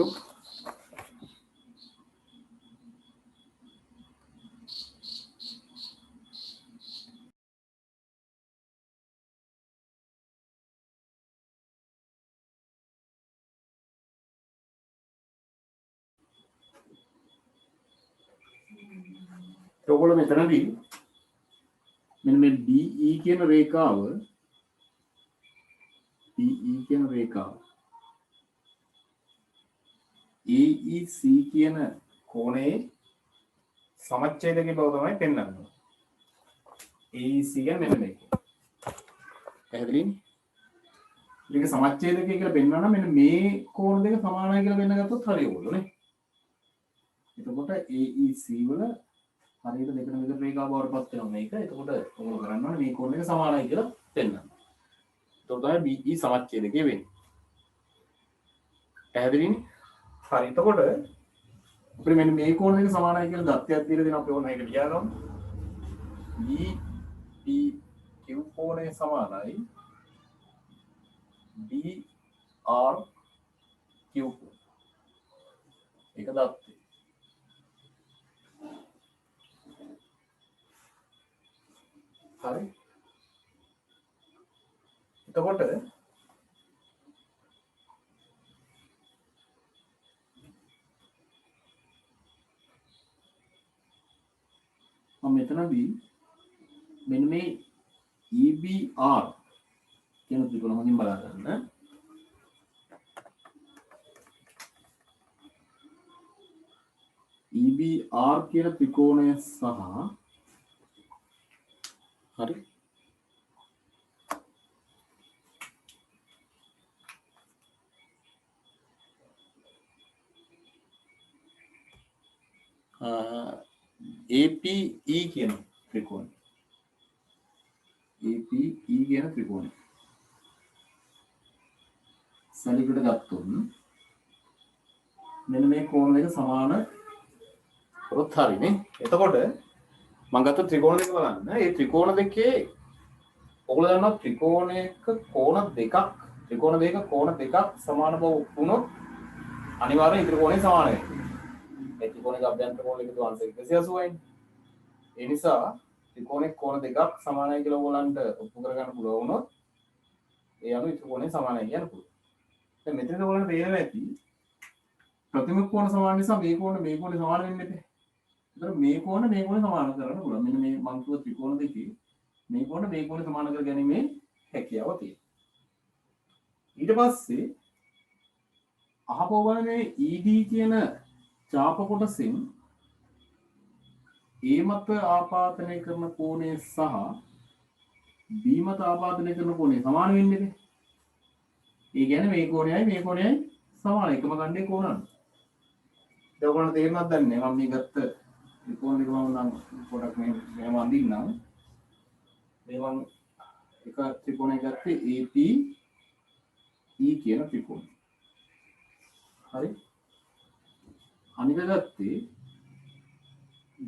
ඔයගොල්ලෝ මෙතනදී මෙන්න මේ DE කියන රේඛාව AEC කියන කෝණයේ සමච්ඡේදකයේ බව තමයි පෙන්වන්නේ. AEC කියන්නේ මෙන්න මේක. පැහැදිලිනේ? මේක සමච්ඡේදකය කියලා පෙන්වනවා නම් මෙන්න මේ කෝණ දෙක සමානයි කියලා පෙන්න ගත්තොත් හරිය ඕගොල්ලෝ නේ. එතකොට AEC වල හරියට දෙකම විතර රේඛාව බවට පත් වෙනවා මේක. එතකොට ඔයගොල්ලෝ කරන්න ඕනේ මේ කෝණ දෙක සමානයි කියලා පෙන්වන්න. එතකොට තමයි BE සමච්ඡේදකය වෙන්නේ. පැහැදිලිනේ? හරි. එතකොට අපිට මෙන්න මේ කෝණ දෙක සමානයි කියලා දත්තයක් දීලා දෙනවා. අපි ඕන එක ලියා ගමු. BPQ කෝණය සමානයි BRQ. ඒක දත්තේ. හරි. එතකොට මම මෙතනදී මෙන්න මේ EBR කියන ත්‍රිකෝණ හොඳින් බලා ගන්න. EBR කියන ත්‍රිකෝණය සහ හරි APE කියන ත්‍රිකෝණය. APE කියන ත්‍රිකෝණය. සැලකුවට ගත්තොත් මෙන්න මේ කෝණ දෙක සමාන කරොත් හරිනේ. එතකොට මම ගත්ත ත්‍රිකෝණ දෙක බලන්න. මේ ත්‍රිකෝණ දෙකේ ඔයගොල්ලෝ දන්නවා ත්‍රිකෝණයක කෝණ දෙකක් කෝණ දෙකක් සමාන බව වුණොත් අනිවාර්යෙන් ත්‍රිකෝණය සමාන වෙනවා. මේ ත්‍රිකෝණයක අභ්‍යන්තර කෝණ එකතු අංශ 180යි. ඒ නිසා ත්‍රිකෝණයක කෝණ දෙකක් සමානයි කියලා ඔයගොල්ලන්ට ඔප්පු කරගන්න පුළුවන් වුණොත් ඒ අනුව ත්‍රිකෝණය සමානයි කියන්න පුළුවන්. දැන් මෙතන ඔයගොල්ලන්ට තේරෙනවා ඇති ප්‍රතිමුඛ කෝණ සමාන නිසා මේ කෝණ සමාන වෙන්නේ නැහැ. ඒතර මේ කෝණ සමාන කරන්න පුළුවන්. මෙන්න මේ මං කිව්ව ත්‍රිකෝණ දෙකේ මේ කෝණ සමාන කර ගැනීමේ හැකියාව තියෙනවා. ඊට පස්සේ අහපුව බලන්න මේ ED කියන චාප කොටසෙන් A මත ආපාදනය කරන කෝණය සහ B මත ආපාදනය කරන කෝණය සමාන වෙන්නේ නැහැ. ඒ කියන්නේ මේ කෝණයයි සමාන එකම ගන්නේ කෝණන. දැන් ඔයගොල්ලෝ තේරුණාද දන්නේ මම මේ ගත්ත ත්‍රිකෝණ දෙක මම නම් පොඩක් මෙහෙම අඳින්නම්. මේ මම එක ත්‍රිකෝණයක් ගත්තේ APE කියන ත්‍රිකෝණය. හරි. අනික ගත්තේ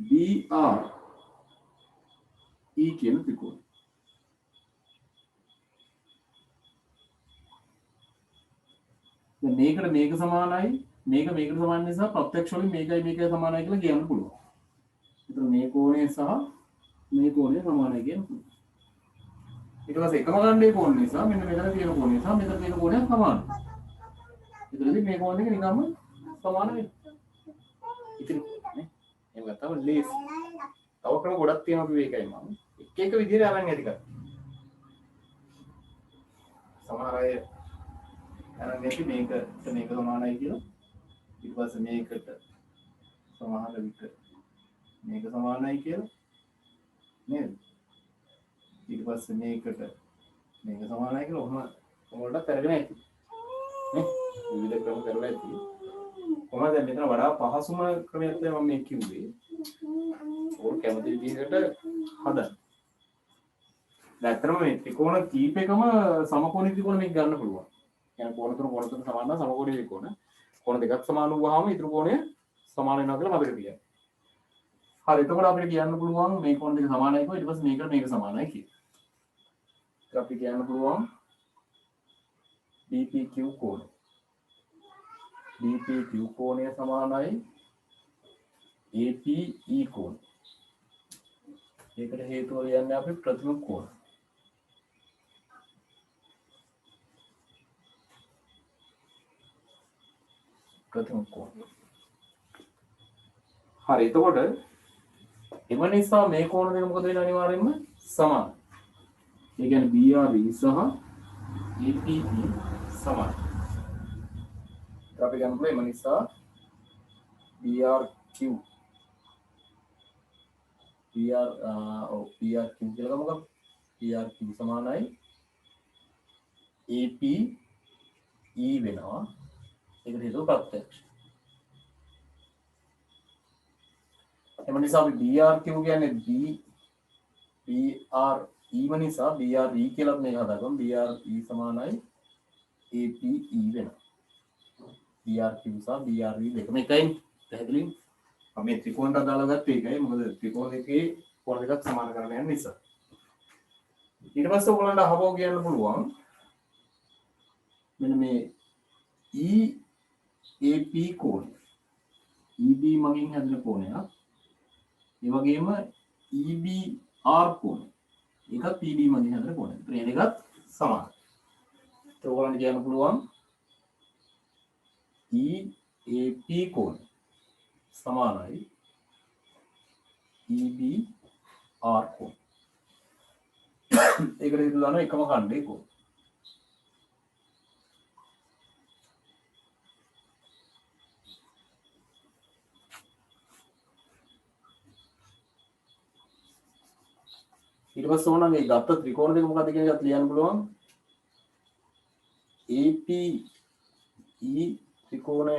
BRE කියන ත්‍රිකෝණය. දැන් මේක සමානයි මේකට සමාන නිසා ප්‍රත්‍යක්ෂ වලින් මේකයි සමානයි කියලා කියන්න පුළුවන්. ඒතර මේ කෝණය සහ මේ කෝණය සමානයි කියන පුළුවන්. ඊට පස්සේ එකම ගන්නේ කෝණ නිසා මෙන්න මෙතන තියෙන කෝණය සහ මෙතන තියෙන කෝණය සමානයි. ඒතරදී මේ කෝණ දෙක නිකම්ම සමාන වෙනවා. ඉතින් නේ එහෙම ගත්තම ලේසි. තව ක්‍රම ගොඩක් තියෙනවා කිව්වේ ඒකයි මම. එක විදිහට අරන් ඇති කරා. සමහර අය අරන් නැති මේක සමානයි කියලා. ඊට පස්සේ මේකට සමාන විට මේක සමානයි කියලා. නේද? ඊට පස්සේ මේකට මේක සමානයි කියලා ඔහොමලට කරගෙන ඇති. නේ? විවිධ ක්‍රම කරලා ඇති. කොහොමද දැන් මෙතන වඩා පහසුම ක්‍රමයක් තමයි මම මේ කිව්වේ. ඕක කැමති විදිහකට හදන්න. දැන් මේ ත්‍රිකෝණ කීපයකම සමකෝණී ත්‍රිකෝණ මේක ගන්න පුළුවන්. يعني කෝණ තුන සමාන නම් සමකෝණී ත්‍රිකෝණ. කෝණ දෙකක් සමාන වුවාම ඊටු කෝණය සමාන වෙනවා කියලා මතක තියාගන්න. හරි එතකොට අපිට කියන්න පුළුවන් මේ කෝණ දෙක සමානයි කියලා ඊට පස්සේ මේක සමානයි කියලා. ඒක අපි කියන්න පුළුවන් BPQ කෝණය. BPQ කෝණය සමානයි APE කෝණය. ඒකට හේතුව කියන්නේ අපි ප්‍රතිමුඛ කෝණ. හරි එතකොට එම නිසා මේ කෝණ දෙක මොකද වෙන්නේ අනිවාර්යෙන්ම සමානයි. ඒ කියන්නේ BRE සහ APE සමානයි. අපි ගන්න එම නිසා BRQ කියලා ගමුකම්. BRQ සමානයි APE වෙනවා. ඒකට හේතුව ප්‍රත්‍යක්ෂ. එම නිසා අපි BRQ කියන්නේ BRE නිසා BRE කියලා මේක හදාගමු. BRE සමානයි APE වෙනවා. BRQ සහ BRE දෙකම එකයි. පැහැදිලිද? අපි මේ ත්‍රිකෝණයට අදාළව ගත්තේ ඒකයි. මොකද ත්‍රිකෝණ දෙකේ කෝණ දෙකක් සමාන කරන්න යන නිසා. ඊට පස්සේ ඔයගොල්ලන්ට අහවෝ කියන්න පුළුවන් මෙන්න මේ EAP කෝණය. EB මගින් හැදෙන කෝණයක්. ඒ වගේම EBR කෝණය. ඒකත් PD මගින් හැදෙන කෝණයක්. ඒ දෙකත් සමානයි. ඒක ඔයගොල්ලන්ට කියන්න පුළුවන් EAP කෝණය සමානයි EBR කෝණය. ඒකට හේතුව දානවා එකම ඛණ්ඩේ කෝණ. ඊට පස්සේ ඕන මේ ගත්ත ත්‍රිකෝණ දෙක මොකක්ද කියන එකත් ලියන්න පුළුවන්. APE ත්‍රිකෝණය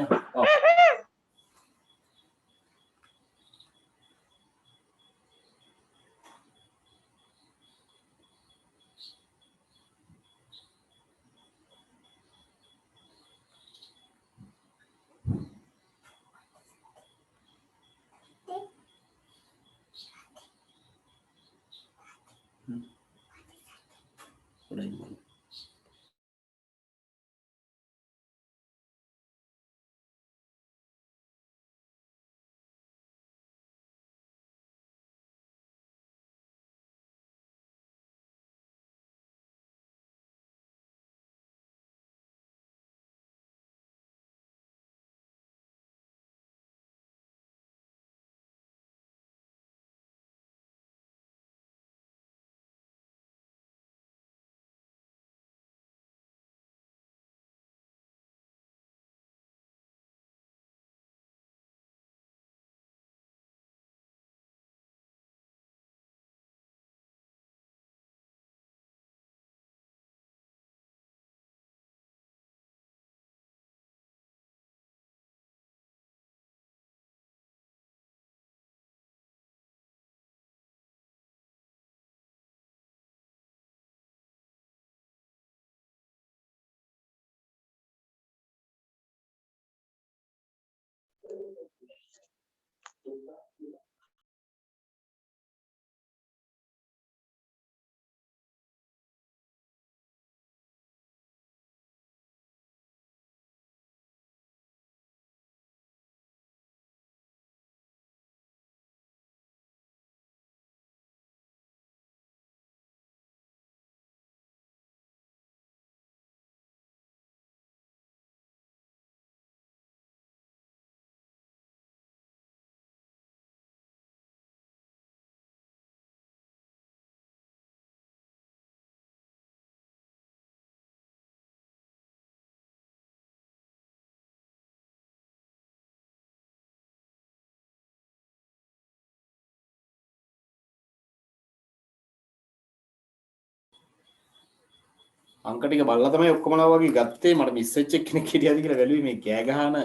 අංක ටික බලලා තමයි ඔක්කොමලා වගේ ගත්තේ. මට මිස් වෙච්ච කෙනෙක් හිටියද කියලා බැලුවේ මේ කෑ ගහන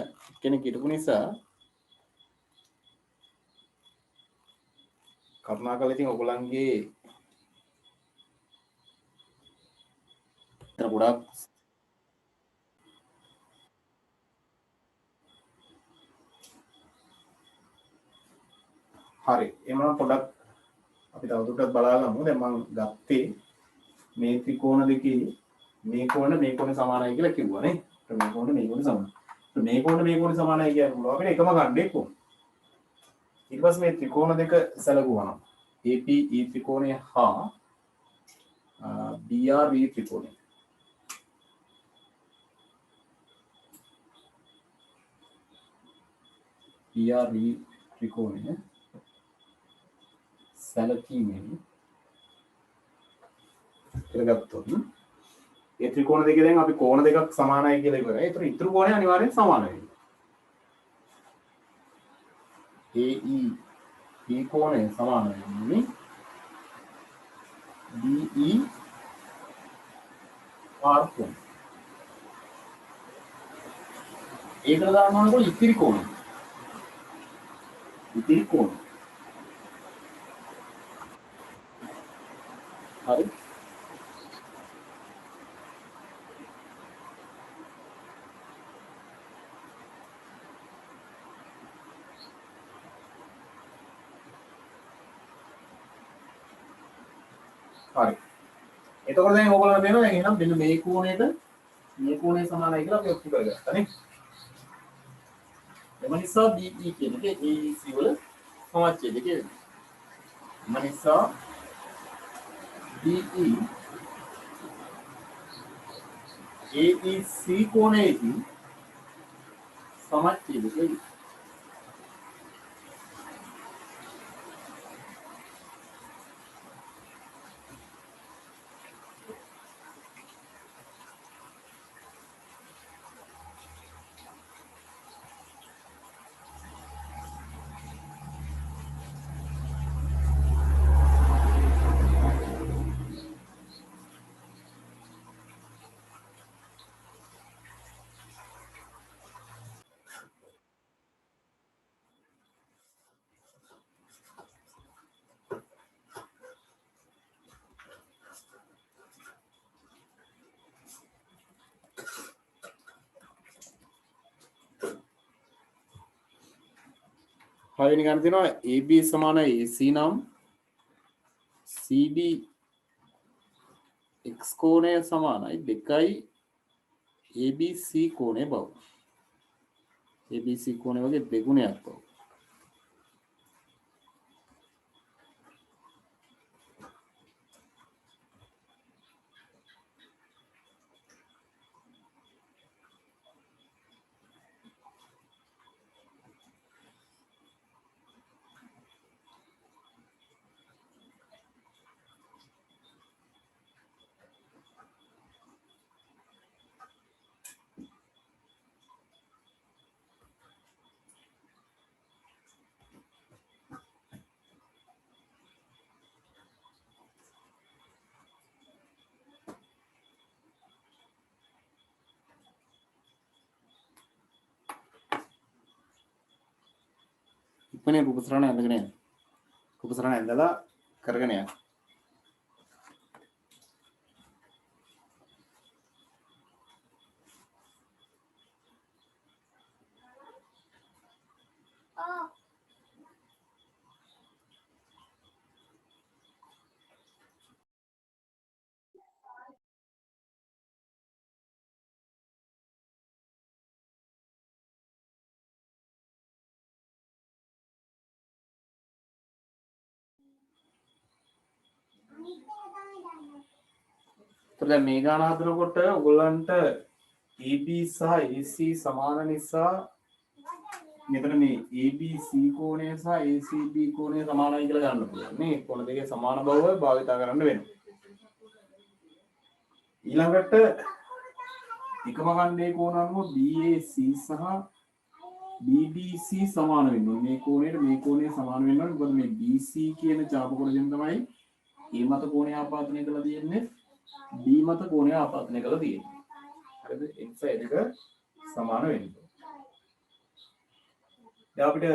කෙනෙක් හිටපු නිසා. කරුණාකරලා ඉතින් ඔයගොල්ලන්ගේ ගොඩක් හරි. එහෙනම් පොඩක් අපි තවදුරටත් බලාගමු. දැන් මම ගත්තේ මේ ත්‍රිකෝණ දෙකේ මේ කොන සමානයි කියලා කිව්වා නේ. මේ කොන සමානයි. මේ කොන සමානයි කියන්නේ මොනවා අපිට එකම ගන්න කොහොමද? ඊට පස්සේ මේ ත්‍රිකෝණ දෙක සැලකුවා නම් APE ත්‍රිකෝණය හා BRV ත්‍රිකෝණය. BRV ත්‍රිකෝණය සැලකීමෙන් කරගත්තොත් ඒ ත්‍රිකෝණ දෙකේ දැන් අපි කෝණ දෙකක් සමානයි කියලා ඉවරයි. ඒතර ඉතුරු කෝණය අනිවාර්යෙන් සමාන වෙනවා. AE කෝණය සමාන වෙන්නේ DE R කෝණය. ඒකට දානවා ඉතිරි කෝණය. ඉතිරි කෝණය. හරි. හරි. එතකොට දැන් ඕගොල්ලෝ දෙනවා දැන් එහෙනම් මෙන්න මේ කෝණය සමානයි කියලා අපි ඔප්පු කරගත්තා නේ. එම නිසා BE කියන එක AEC වල සමච්ඡේදය කියනවා. එම නිසා BE AEC කෝණයකින් සමච්ඡේදය කියනවා. හයවෙනි ගන්න තියෙනවා AB සමාන AC නම් CD x කෝණය සමානයි 2යි ABC කෝණය බව. ABC කෝණය වගේ දෙගුණයක් බව. ඉක්මනේ කුපසරණ ඇඳගෙන යන්න. කුපසරණ ඇඳලා කරගෙන යන්න. දැන් මේ ගාන හදනකොට ඔයගොල්ලන්ට AB සහ AC සමාන නිසා මෙතන මේ ABC කෝණය සහ ACB කෝණය සමානයි කියලා ගන්න පුළුවන් නේ. කොන දෙකේ සමාන බව භාවිත කරන්න වෙනවා. ඊළඟට එකම ඛණ්ඩයේ කෝණ අනුව BAC සහ BBC සමාන වෙන්න ඕනේ. මේ කෝණයට මේ කෝණය සමාන වෙන්න ඕනේ. මොකද මේ BC කියන ඡාප කොටසෙන් තමයි A මත කෝණය ආපාදනය කරලා තියෙන්නේ. B මත කෝණය ආපාදනය කරලා තියෙන්නේ. හරිද? ඒ නිසා ඒක සමාන වෙන්න ඕනේ. දැන් අපිට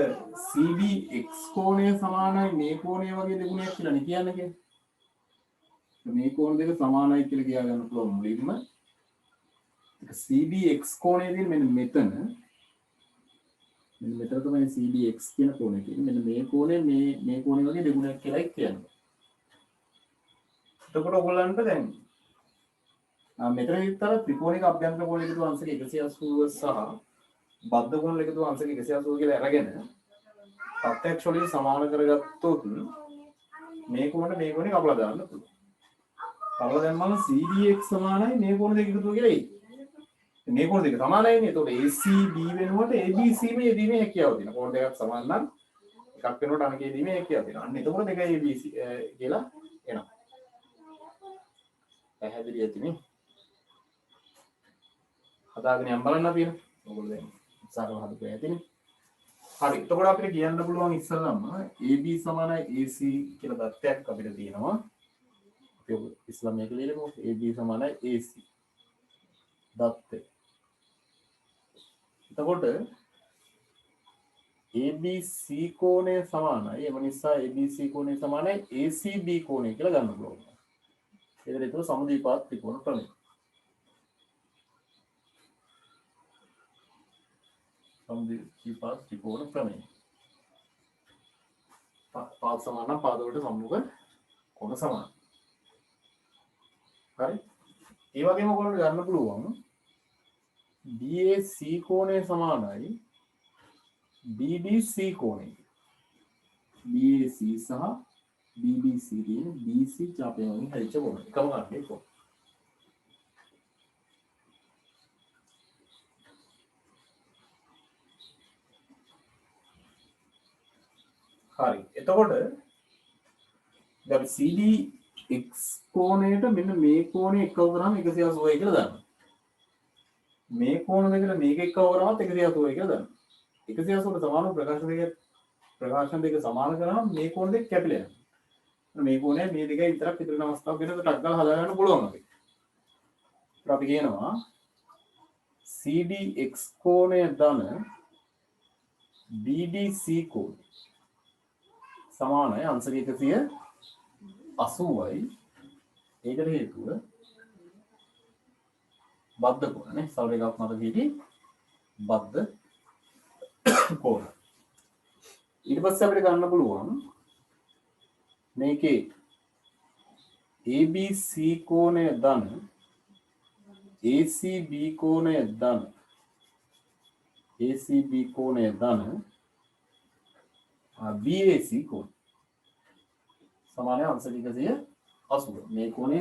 CBX කෝණය සමානයි මේ කෝණය වගේ දෙගුණයක් කියලා නේ කියන්නේ. මේ කෝණ දෙක සමානයි කියලා කියා ගන්න පුළුවන් මුලින්ම. CBX කෝණය තියෙන මෙන්න මෙතන. මෙන්න මෙතන තමයි CBX කියන කෝණය තියෙන්නේ. මෙන්න මේ කෝණය මේ කෝණය වගේ දෙගුණයක් කියලා කියන්නේ. එතකොට ඔයගොල්ලන්ට දැන් මෙතන විතර ත්‍රිකෝණික අභ්‍යන්තර කෝණ එකතු අංශක 180 සහ බද්ධ කෝණ එකතු අංශක 180 කියලා අරගෙන ප්‍රත්‍යක්ෂ වලින් සමාන කරගත්තොත් මේ කෝණේ කපලා දාන්න පුළුවන්. කපලා දැම්මම CBX සමානයි මේ කෝණ දෙක එකතු කියලා එයි. මේ කෝණ දෙක සමානයි නේ. එතකොට ACB වෙනුවට ABC මේ යෙදීමේ හැකියාව තියෙනවා. කෝණ දෙකක් සමාන නම් එකක් වෙනුවට අනෙක යෙදීමේ හැකියාව තියෙනවා. අන්න එතකොට දෙක ABC කියලා එනවා. පැහැදිලි ඇතිනේ. හදාගෙන යන්න බලන්න අපි. ඔයගොල්ලෝ දැන් උත්සාහ කරලා හදපු ඇතිනේ. හරි. එතකොට අපිට කියන්න පුළුවන් ඉස්සෙල්ලාම AB සමානයි AC කියලා දත්තයක් අපිට තියෙනවා. අපි ඉස්සෙල්ලා මේක ලියමු. AB සමානයි AC. දත්තය. එතකොට ABC කෝණය සමානයි. ඒ නිසා ABC කෝණය සමානයි ACB කෝණය කියලා ගන්න පුළුවන්. ඒකට ඒක සමදීපාත් ත්‍රිකෝණ ප්‍රමේය. සමදීපාත් ත්‍රිකෝණ ප්‍රමේය. පාද සමාන පාද වලට සම්මුඛ කොන සමාන. හරි. ඒ වගේම ඔයගොල්ලෝ ගන්න පුළුවන් BAC කෝණය සමානයි BBC කෝණය. BAC සහ BBC කියන BC ඡාපය වලින් හැදිච්ච කෝණ. එකම ඛණ්ඩයේ කෝණ. හරි. එතකොට දැන් CDX කෝණයට මෙන්න මේ කෝණය එකව කරාම 180යි කියලා දාන්න. මේ කෝණ දෙකට මේක එකව කරාමත් 180යි කියලා දාන්න. 180ට සමාන ප්‍රකාශන දෙක සමාන කරාම මේ කෝණ දෙක කැපිලා යනවා. මේ කෝණය මේ දෙකයි විතරක් ඉදිරින අවස්ථාවක් වෙනකොට ටක් ගාලා හදා ගන්න පුළුවන් අපිට. අපි කියනවා CDX කෝණය ධන BBC කෝණය සමානයි අංශක 180යි. ඒකට හේතුව බද්ධ කෝණ නේ. සරල එකක් මත හිටි බද්ධ කෝණ. ඊට පස්සේ අපිට ගන්න පුළුවන් මේකේ ABC කෝණය ධන ACB කෝණය ධන ACB කෝණය ධන BAC කෝණ සමානයි අංශක 180. මේ කෝණය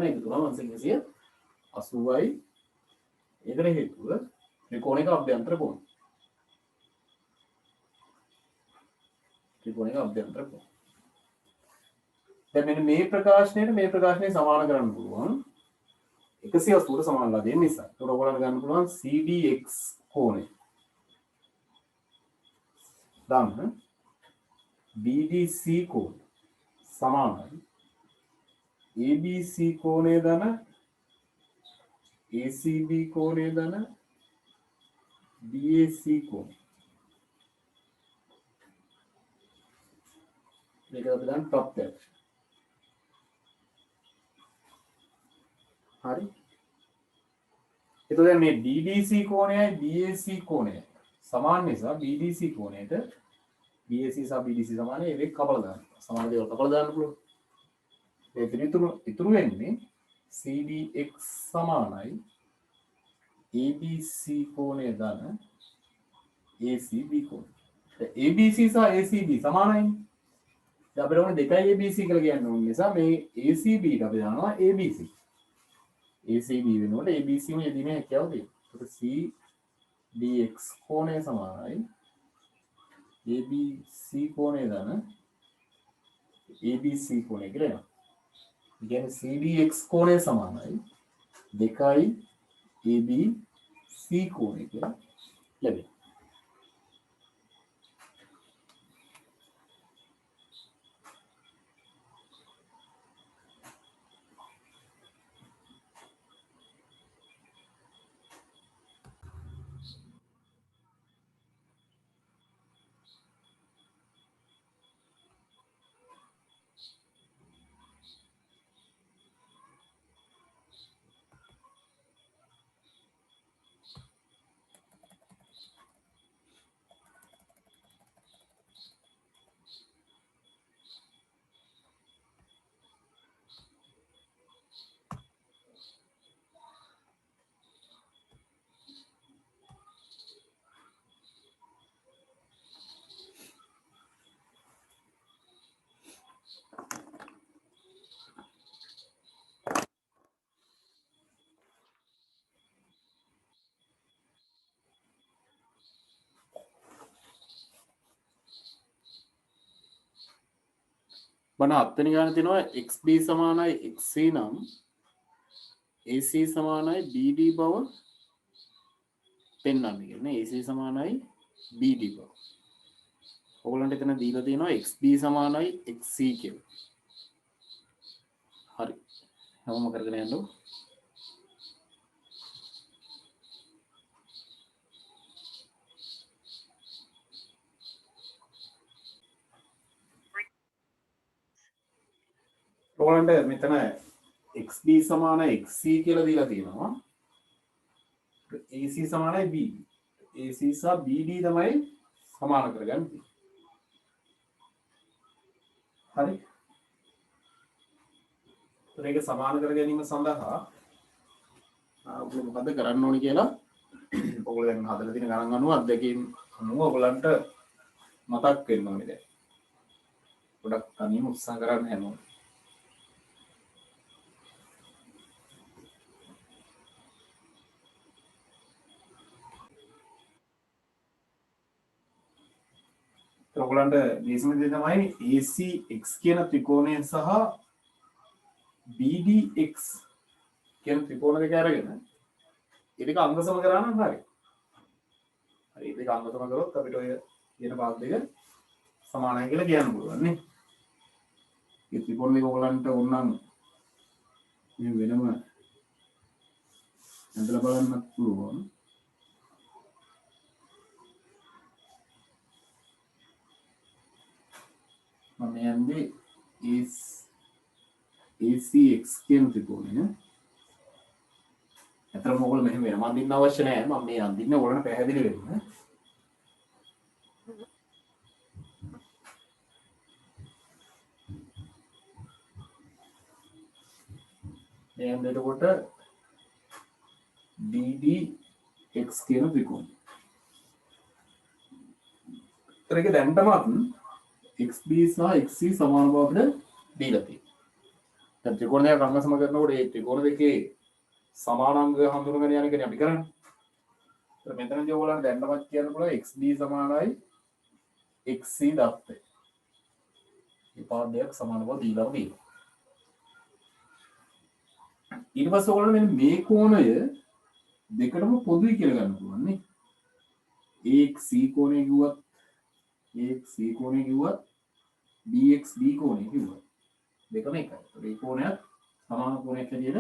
එකතු කරලා අංශක 180යි. ඒකට හේතුව ත්‍රිකෝණයක අභ්‍යන්තර කෝණ. දැන් මෙන්න මේ ප්‍රකාශනය සමාන කරන්න පුළුවන් 180ට සමානලා දෙන්න නිසා. ඒකට ඔයගොල්ලන්ට ගන්න පුළුවන් CDX කෝණය ධන BDC කෝණය සමානයි ABC කෝණය ධන ACB කෝණය ධන BAC කෝණය. මේක අපි දැන් ප්‍රත්‍යක්ෂ. හරි. එතකොට මේ BDC කෝණයයි BAC කෝණයයි සමාන නිසා BDC කෝණයට BAC සහ BDC සමාන ඒක කපලා දාන්න. සමාන දේවල් කපලා දාන්න පුළුවන්. ඒ ඉතුරු වෙන්නේ CDX සමානයි ABC කෝණය ධන ACB කෝණය. ABC සහ ACB සමානයි. දැන් අපිට ඕනේ දෙකයි ABC කියලා කියන්න ඕන නිසා මේ ACB ට අපි දානවා ABC. ACB වෙනකොට ABC මේ යෙදීමේ හැකියාව තියෙනවා. ඒකට CDX කෝණය සමානයි ABC කෝණය ධන ABC කෝණය කියලා එනවා. ඒ කියන්නේ CDX කෝණය සමානයි 2යි ABC කෝණය කියලා ලැබෙනවා. බන අත්වෙනි ගාන තියෙනවා XB සමානයි XC නම් AC සමානයි BD බව පෙන්වන්න කියන්නේ AC සමානයි BD බව. ඔයගොල්ලන්ට එතන දීලා තියෙනවා XB සමානයි XC කියලා. හරි. හැමෝම කරගෙන යන්න. ඔයගොල්ලන්ට මෙතන XB සමානයි XC කියලා දීලා තියෙනවා. AC සමානයි BD. AC සහ BD තමයි සමාන කරගන්න තියෙන්නේ. හරි. ඒක සමාන කර ගැනීම සඳහා ඔයගොල්ලෝ මොකද කරන්න ඕනේ කියලා ඔයගොල්ලෝ දැන් හදලා තියෙන ගණන් අනුව අත්දැකීම් අනුව ඔයගොල්ලන්ට මතක් වෙන්න ඕනේ දැන්. ගොඩක් තනියම උත්සාහ කරන්න හැමෝම. ඔයගොල්ලන්ට මේසම දෙය තමයි ACX කියන ත්‍රිකෝණය සහ BDX කියන ත්‍රිකෝණ දෙක අරගෙන ඒ දෙක අංග සම කරා නම් හරි. හරි ඒ දෙක අංග සම කරොත් අපිට ඔය කියන පාත් දෙක සමානයි කියලා කියන්න පුළුවන් නේ. ඒ ත්‍රිකෝණ දෙක ඔයගොල්ලන්ට ඕනනම් මේ වෙනම ඇඳලා බලන්නත් පුළුවන්. මම යන්නේ ACX කියන ත්‍රිකෝණය. අතරම ඔයගොල්ලෝ මෙහෙම වෙනම අඳින්න අවශ්‍ය නැහැ. මම මේ අඳින්න ඔයගොල්ලන්ට පැහැදිලි වෙන්න. මේ එතකොට DDX කියන ත්‍රිකෝණය. ඒක දැන්ටමත් XB සහ XC සමාන බව අපිට දීලා තියෙනවා. දැන් ත්‍රිකෝණ දෙක අංග සම කරනකොට ඒ ත්‍රිකෝණ දෙකේ සමානාංග හඳුනගෙන යන එකනේ අපි කරන්නේ. ඒත් මෙතනදී ඔයගොල්ලන්ට දැන්ටමත් කියන්න පුළුවන් XB සමානයි XC දත්තේ. මේ පාඩ දෙක සමාන බව දීලා තියෙනවා. ඊට පස්සේ ඔයගොල්ලෝ මෙන්න මේ කෝණය දෙකටම පොදුයි කියලා ගන්න පුළුවන් නේ. AXC කෝණය කිව්වත් AXC කෝණය කිව්වත් BXB කෝණය කිව්වත් දෙකම එකයි. ඒ කෝණයක් සමාන කෝණයක් හැටියට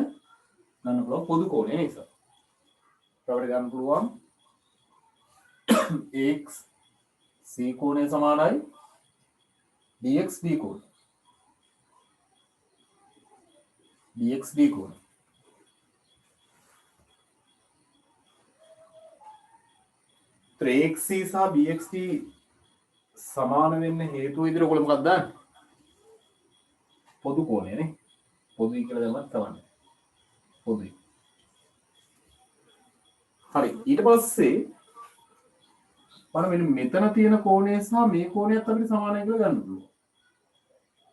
ගන්න පුළුවන් පොදු කෝණය නිසා. අපිට ගන්න පුළුවන් AXC කෝණය සමානයි BXB කෝණය. BXB කෝණය AXC සහ BXB සමාන වෙන්න හේතුව විදිහට ඔයගොල්ලෝ මොකක්ද දාන්නේ? පොදු කෝණයනේ. පොදුයි කියලා දැම්මත් කවන්නේ. පොදුයි. හරි. ඊට පස්සේ බලන්න මෙන්න මෙතන තියෙන කෝණය සහ මේ කෝණයත් අපිට සමානයි කියලා ගන්න පුළුවන්.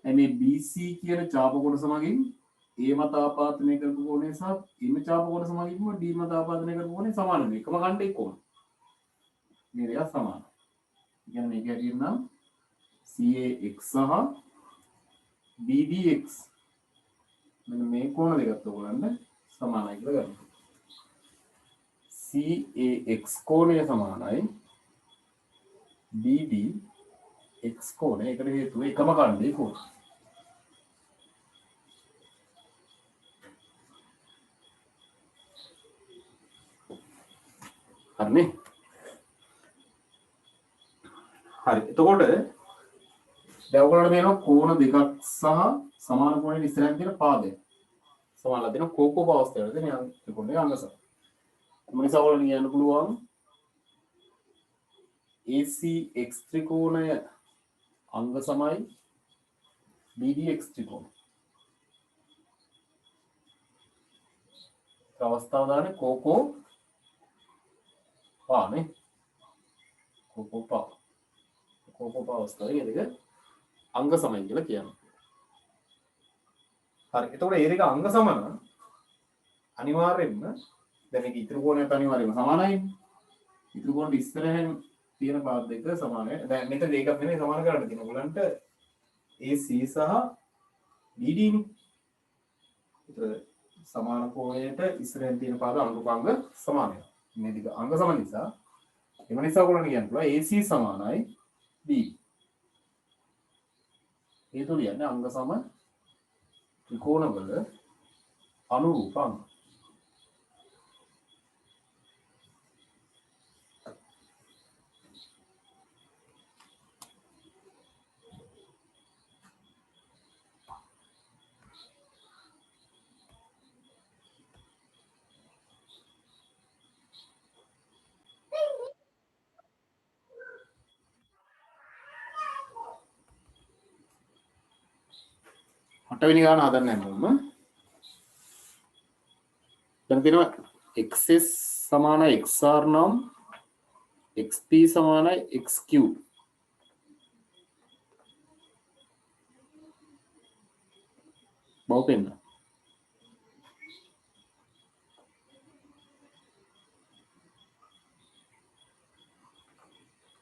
මේ BC කියන ඡාප කොටස මගින් A මත ආපාදනය කරපු කෝණය සහ M ඡාප කොටස මගින්ම D මත ආපාදනය කරපු කෝණය සමාන වෙනවා. එකම ඛණ්ඩයේ කෝණ. මේ දෙක සමානයි. කියන්නේ මේක හැටියට නම් CAX සහ BDX මෙන්න මේ කෝණ දෙකත් ඔයගොල්ලන්ට සමානයි කියලා ගන්න. CAX කෝණය සමානයි BDX කෝණය. ඒකට හේතුව එකම ඛණ්ඩයේ කෝණ. හරිනේ. හරි. එතකොට දැන් ඔයගොල්ලන්ට මේනවා කෝණ දෙකක් සහ සමාන කෝණයෙන් ඉස්සරහින් තියෙන පාදය. සමානලා දෙන කෝකෝ අවස්ථාවලද මේ ත්‍රිකෝණයේ අංගසම. මොනිසා ඔයගොල්ලන්ට කියන්න පුළුවන් ACX ත්‍රිකෝණය අංග සමයි BDX ත්‍රිකෝණය. අවස්ථාව දාන්නේ කෝකෝ පානේ. කෝකෝ පා. කෝකෝ පා අවස්ථාවේ දෙක අංග සමයි කියලා කියනවා. හරි. එතකොට මේ දෙක අංග සම නම් අනිවාර්යෙන්ම දැන් මේක ඉතුරු කෝණයට අනිවාර්යෙන්ම සමානයි. ඉතුරු කෝණෙට ඉස්සරහින් තියෙන පාද දෙක සමානයි. දැන් මෙතන දෙකක් නෙමෙයි සමාන කරන්න තියෙනවා. ඔයගලන්ට AC සහ BD නේ. ඒතර සමාන කෝණයට ඉස්සරහින් තියෙන පාද අනුපාංග සමානයි. මේ දෙක අංග සම නිසා එම නිසා ඔයගලන්ට කියන්න පුළුවන් AC සමානයි B. ඒ තුල යන්නේ අංග සම ත්‍රිකෝණවල අනුරූප අංග. අටවෙනි ගාන හදන්න හැමෝම දැන් තියෙනවා XS සමානයි XR නම් XP සමානයි XQ. බව පෙන්න.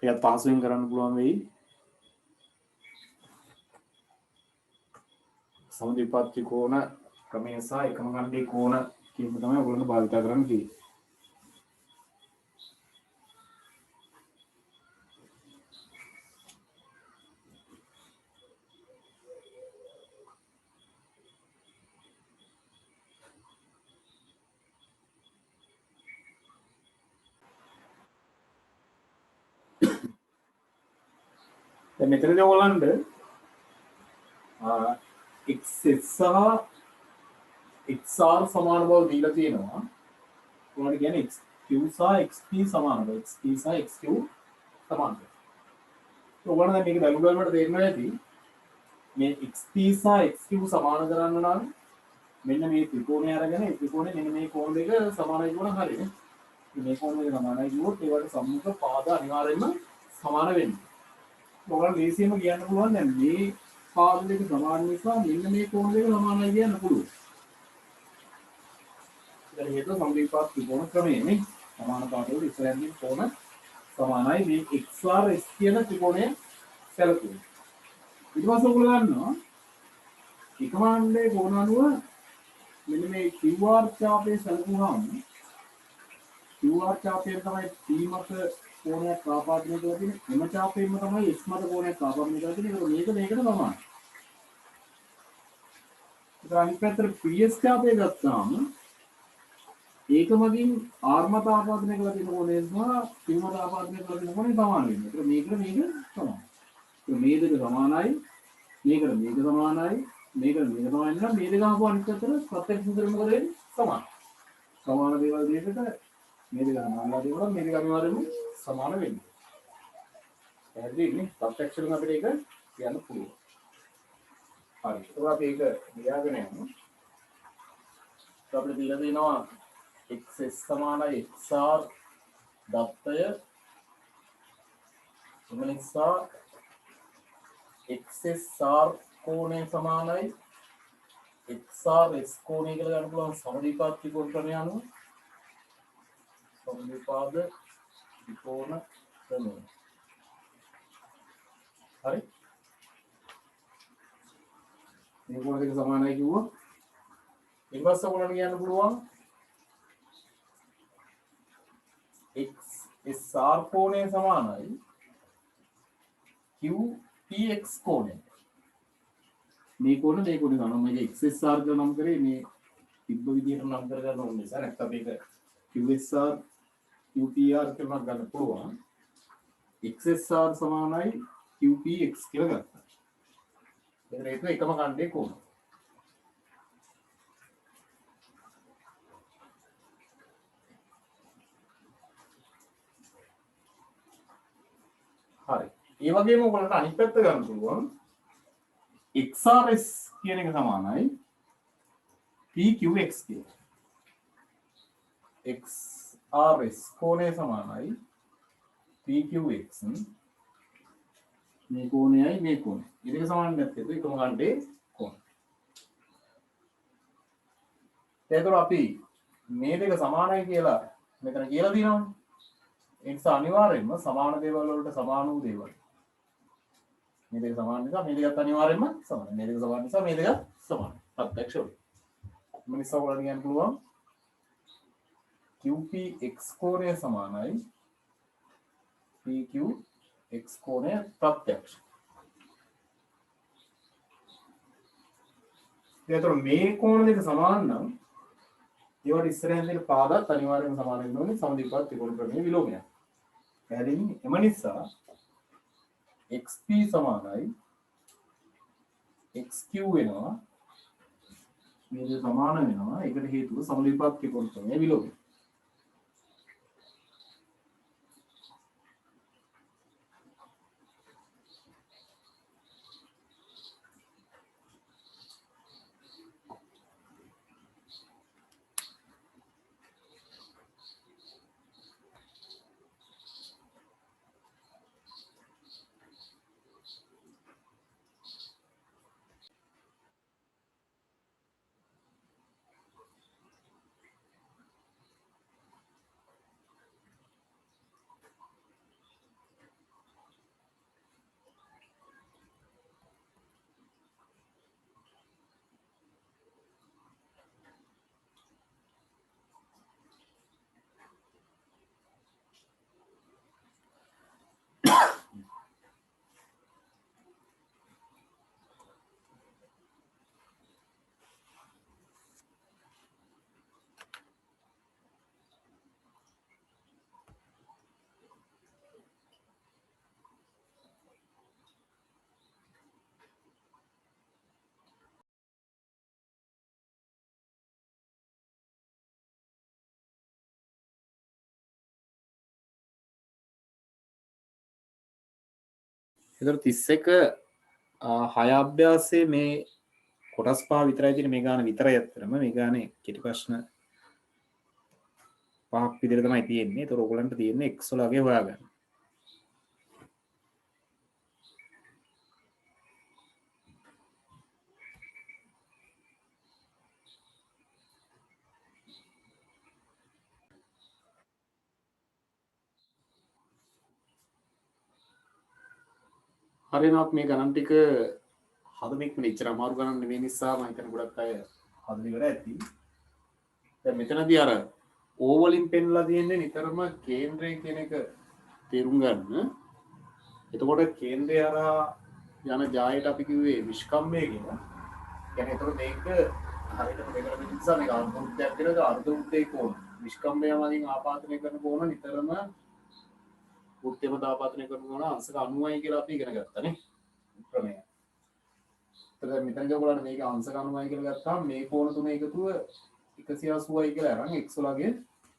ඒකත් පහසුවෙන් කරන්න පුළුවන් වෙයි. සමද්විපාත ත්‍රිකෝණ ක්‍රමය සහ එකම ඛණ්ඩයේ කෝණ කියන තමයි ඔයගොල්ලෝ භාවිත කරන්න තියෙන්නේ. දැන් මෙතනදී ඔයගොල්ලන්ට XS සහ XR සමාන බව දීලා තියෙනවා. ඔයාලට කියන්නේ XQ සහ XP සමාන බව. XP සහ XQ සමාන බව. ඔයාලට දැන් මේක දලු බලනකොට තේරෙනවා ඇති මේ XP සහ XQ සමාන කරන්න නම් මෙන්න මේ ත්‍රිකෝණය අරගෙන ඒ ත්‍රිකෝණේ මෙන්න මේ කෝණ දෙක සමානයි කියන හරියනේ. මේ කෝණ දෙක සමානයි කිව්වොත් ඒවට සම්මුඛ පාද අනිවාර්යයෙන්ම සමාන වෙන්නේ. ඔයාලා දේශියම කියන්න පුළුවන් දැන් මේ පාද දෙක සමාන නිසා මෙන්න මේ කෝණ දෙක සමානයි කියන්න පුළුවන්. ඒක හේතුව සම්පූර්ණ ත්‍රිකෝණ ක්‍රමයනේ. සමාන පාදවල ඉස්සරහින් කෝණ සමානයි මේ XR S කියන ත්‍රිකෝණය සැලකුවා. ඊට පස්සේ ඔයගොල්ලෝ ගන්නවා එකම අණ්ඩේ කෝණ අණුව මෙන්න මේ QR ඡාපයේ සැලකුවාම QR ඡාපයෙන් තමයි P මත කෝණයක් ආපාදනය කරලා තියෙන්නේ. එම ඡාපයෙන්ම තමයි S මත කෝණයක් ආපාදනය කරලා තියෙන්නේ. ඒක මේකට සමානයි. ඒක අනිත් පැත්තට PS ඡාපය ගත්තාම ඒක මගින් R මත ආපාදනය කරලා තියෙන කෝණය සහ P මත ආපාදනය කරලා තියෙන කෝණය සමාන වෙනවා. ඒක මේක සමානයි. මේ දෙක සමානයි. මේකට මේක සමානයි. මේකට මේක සමානයි නම් මේ දෙක අහපුවා අනිත් පැත්තට ප්‍රත්‍යක්ෂ සූත්‍රෙ මොකද වෙන්නේ? සමාන. සමාන දේවල් දෙකට මේ දෙක සමානලා දේවල් මේ දෙක අනිවාර්යයෙන්ම සමාන වෙන්නේ. පැහැදිලිනේ? ප්‍රත්‍යක්ෂයෙන් අපිට ඒක කියන්න පුළුවන්. හරි. ඒක අපි ඒක ලියාගෙන යමු. අපිට දීලා දෙනවා xs සමානයි xr දත්තය එම නිසා xsr කෝණය සමානයි xr s කෝණය කියලා ගන්න පුළුවන් සමදීපාද ත්‍රිකෝණ ක්‍රමය අනුව සමදීපාද ත්‍රිකෝණ ක්‍රමය. හරි. මේ කෝණ දෙක සමානයි කිව්වා. ඊට පස්සේ ඔයගොල්ලන්ට කියන්න පුළුවන් XSR කෝණය සමානයි QPX කෝණය. මේ කෝණ ගන්නවා. මම XSR කියලා නම් කරේ මේ තිබ්බ විදිහට නම් කරගන්න ඕනේ නිසා නැත්නම් මේක QSR QPR කියලා ගන්න පුළුවන්. XSR සමානයි QPX කියලා ගත්තා. ඒක එකම කණ්ඩේ කෝණ. හරි. ඒ වගේම ඔයගොල්ලන්ට අනිත් පැත්ත ගන්න පුළුවන්. XRS කියන එක සමානයි PQX කියලා. XRS කෝණය සමානයි PQX. මේ කෝණයයි මේ කෝණය. මේ දෙක සමාන නැත්නම් එකම කණ්ඩේ කෝණ. ඒතර අපි මේ දෙක සමානයි කියලා මෙතන කියලා දිනවනේ. ඒ නිසා අනිවාර්යයෙන්ම සමාන දේවල් වලට සමාන වූ දේවල්. මේ දෙක සමාන නිසා මේ දෙකත් අනිවාර්යයෙන්ම සමානයි. මේ දෙක සමාන නිසා මේ දෙක සමානයි. ප්‍රත්‍යක්ෂව. මේ නිසා ඔයාලට කියන්න පුළුවන් QPX කෝණය සමානයි PQX කෝණය ප්‍රත්‍යක්ෂ. ඒතර මේ කෝණ දෙක සමාන නම් ඒවට ඉස්සරහින් තියෙන පාදත් අනිවාර්යයෙන්ම සමාන වෙන්න ඕනේ සමදීපාද ත්‍රිකෝණ ක්‍රමයේ විලෝමයක්. පැහැදිලිනේ? එම නිසා XP සමානයි XQ වෙනවා. මේ දෙක සමාන වෙනවා. ඒකට හේතුව සමදීපාද ත්‍රිකෝණ ක්‍රමයේ විලෝමය. ඒතර 31 6 අභ්‍යාසයේ මේ කොටස් පහ විතරයි තියෙන්නේ මේ ගාන විතරයි අත්‍තරම මේ ගානේ කෙටි ප්‍රශ්න පහක් විතර තමයි තියෙන්නේ. ඒතර ඔයගලන්ට තියෙන්නේ x වලගේ හොයාගන්න. හරියනවත් මේ ගණන් ටික හදන එක මෙච්චර අමාරු ගණන් නෙවෙයි නිසා මම හිතන ගොඩක් අය හදලා ඉවර ඇති. දැන් මෙතනදී අර O වලින් පෙන්ලා තියෙන්නේ නිතරම කේන්ද්‍රය කියන එක තේරුම් ගන්න. එතකොට කේන්ද්‍රය හරහා යන ජායට අපි කිව්වේ විස්කම්භය කියලා. කියන්නේ එතකොට මේක හරියට මේකට වෙන නිසා මේක අර්ධවෘත්තයක් කියලා අර්ධවෘත්තයේ කෝණ විස්කම්භය වලින් ආපාදනය කරන කෝණ නිතරම වෘත්තයම ආපාදනය කරන කෝණ අංශක 90යි කියලා අපි ඉගෙන ගත්තානේ. ක්‍රමය. එතකොට මෙතනදී ඔයගොල්ලන්ට මේක අංශක 90යි කියලා ගත්තාම මේ කෝණ තුන එකතුව 180යි කියලා අරන් x වලගේ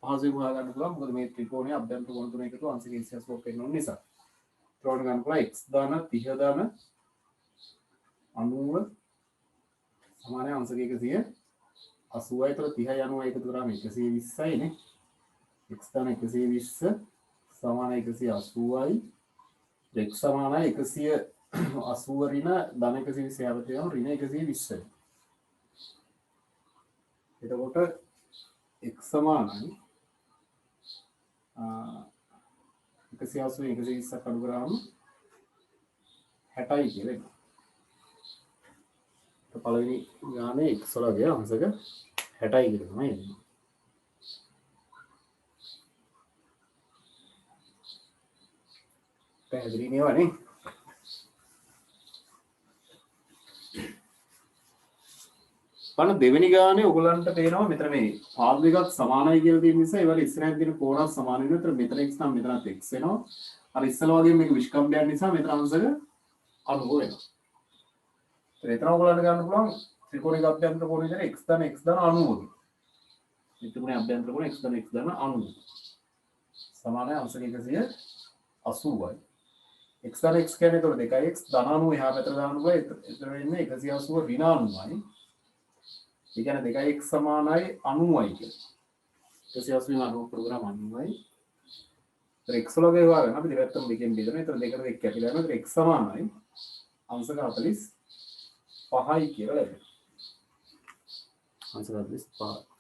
පහසුවෙන් හොයාගන්න පුළුවන්. මොකද මේ ත්‍රිකෝණයේ අභ්‍යන්තර කෝණ තුන එකතුව අංශක 180ක් වෙන්න ඕන නිසා. ත්‍රිකෝණ ගන්න පුළුවන් x දාන 30 දාන 90 සමානයි අංශක 180යි. ඒතර 30යි 90යි එකතු කරාම 120යි නේ. x දාන 120 සමානයි 180යි. x සමානයි 180 ඍණ ධන 120 යවත යන ඍණ 120යි. එතකොට x සමානයි 180 120ක් අඩු කරාම 60යි කියලා එනවා. පළවෙනි ගානේ x වලගේ අංශක 60යි කියලා තමයි එන්නේ. පැහැදිලි නේවනේ. බලන්න දෙවෙනි ගානේ ඔයගලන්ට පේනවා මෙතන මේ පාදු දෙකක් සමානයි කියලා තියෙන නිසා ඒවල ඉස්සරහින් තියෙන කෝණත් සමාන වෙනවා. ඒතර මෙතන x නම් මෙතනත් x වෙනවා. අර ඉස්සල වගේ මේක විස්කම්භයක් නිසා මෙතන අංශක 90 වෙනවා. ඒතර ඔයගලන්ට ගන්න පුළුවන් ත්‍රිකෝණික අභ්‍යන්තර කෝණ විතර x දාන 90. මේ ත්‍රිකෝණයේ අභ්‍යන්තර කෝණ x දාන 90. සමානයි අංශක 180යි. x දාන x කියන්නේ ඒතර 2x ධන 90 එහා පැත්තට දානවා. ඒතර වෙන්නේ 180 ඍණ 90යි. ඒ කියන්නේ 2x සමානයි 90යි කියලා. 180 අනුව ප්‍රෝග්‍රෑම් 90යි. ඒතර x වලගේ හොයාගන්න අපි දෙපැත්තම දෙකෙන් බෙදනවා. ඒතර දෙකට දෙක කැපිලා යනවා. ඒතර x සමානයි අංශක 45යි කියලා ලැබෙනවා. අංශක 45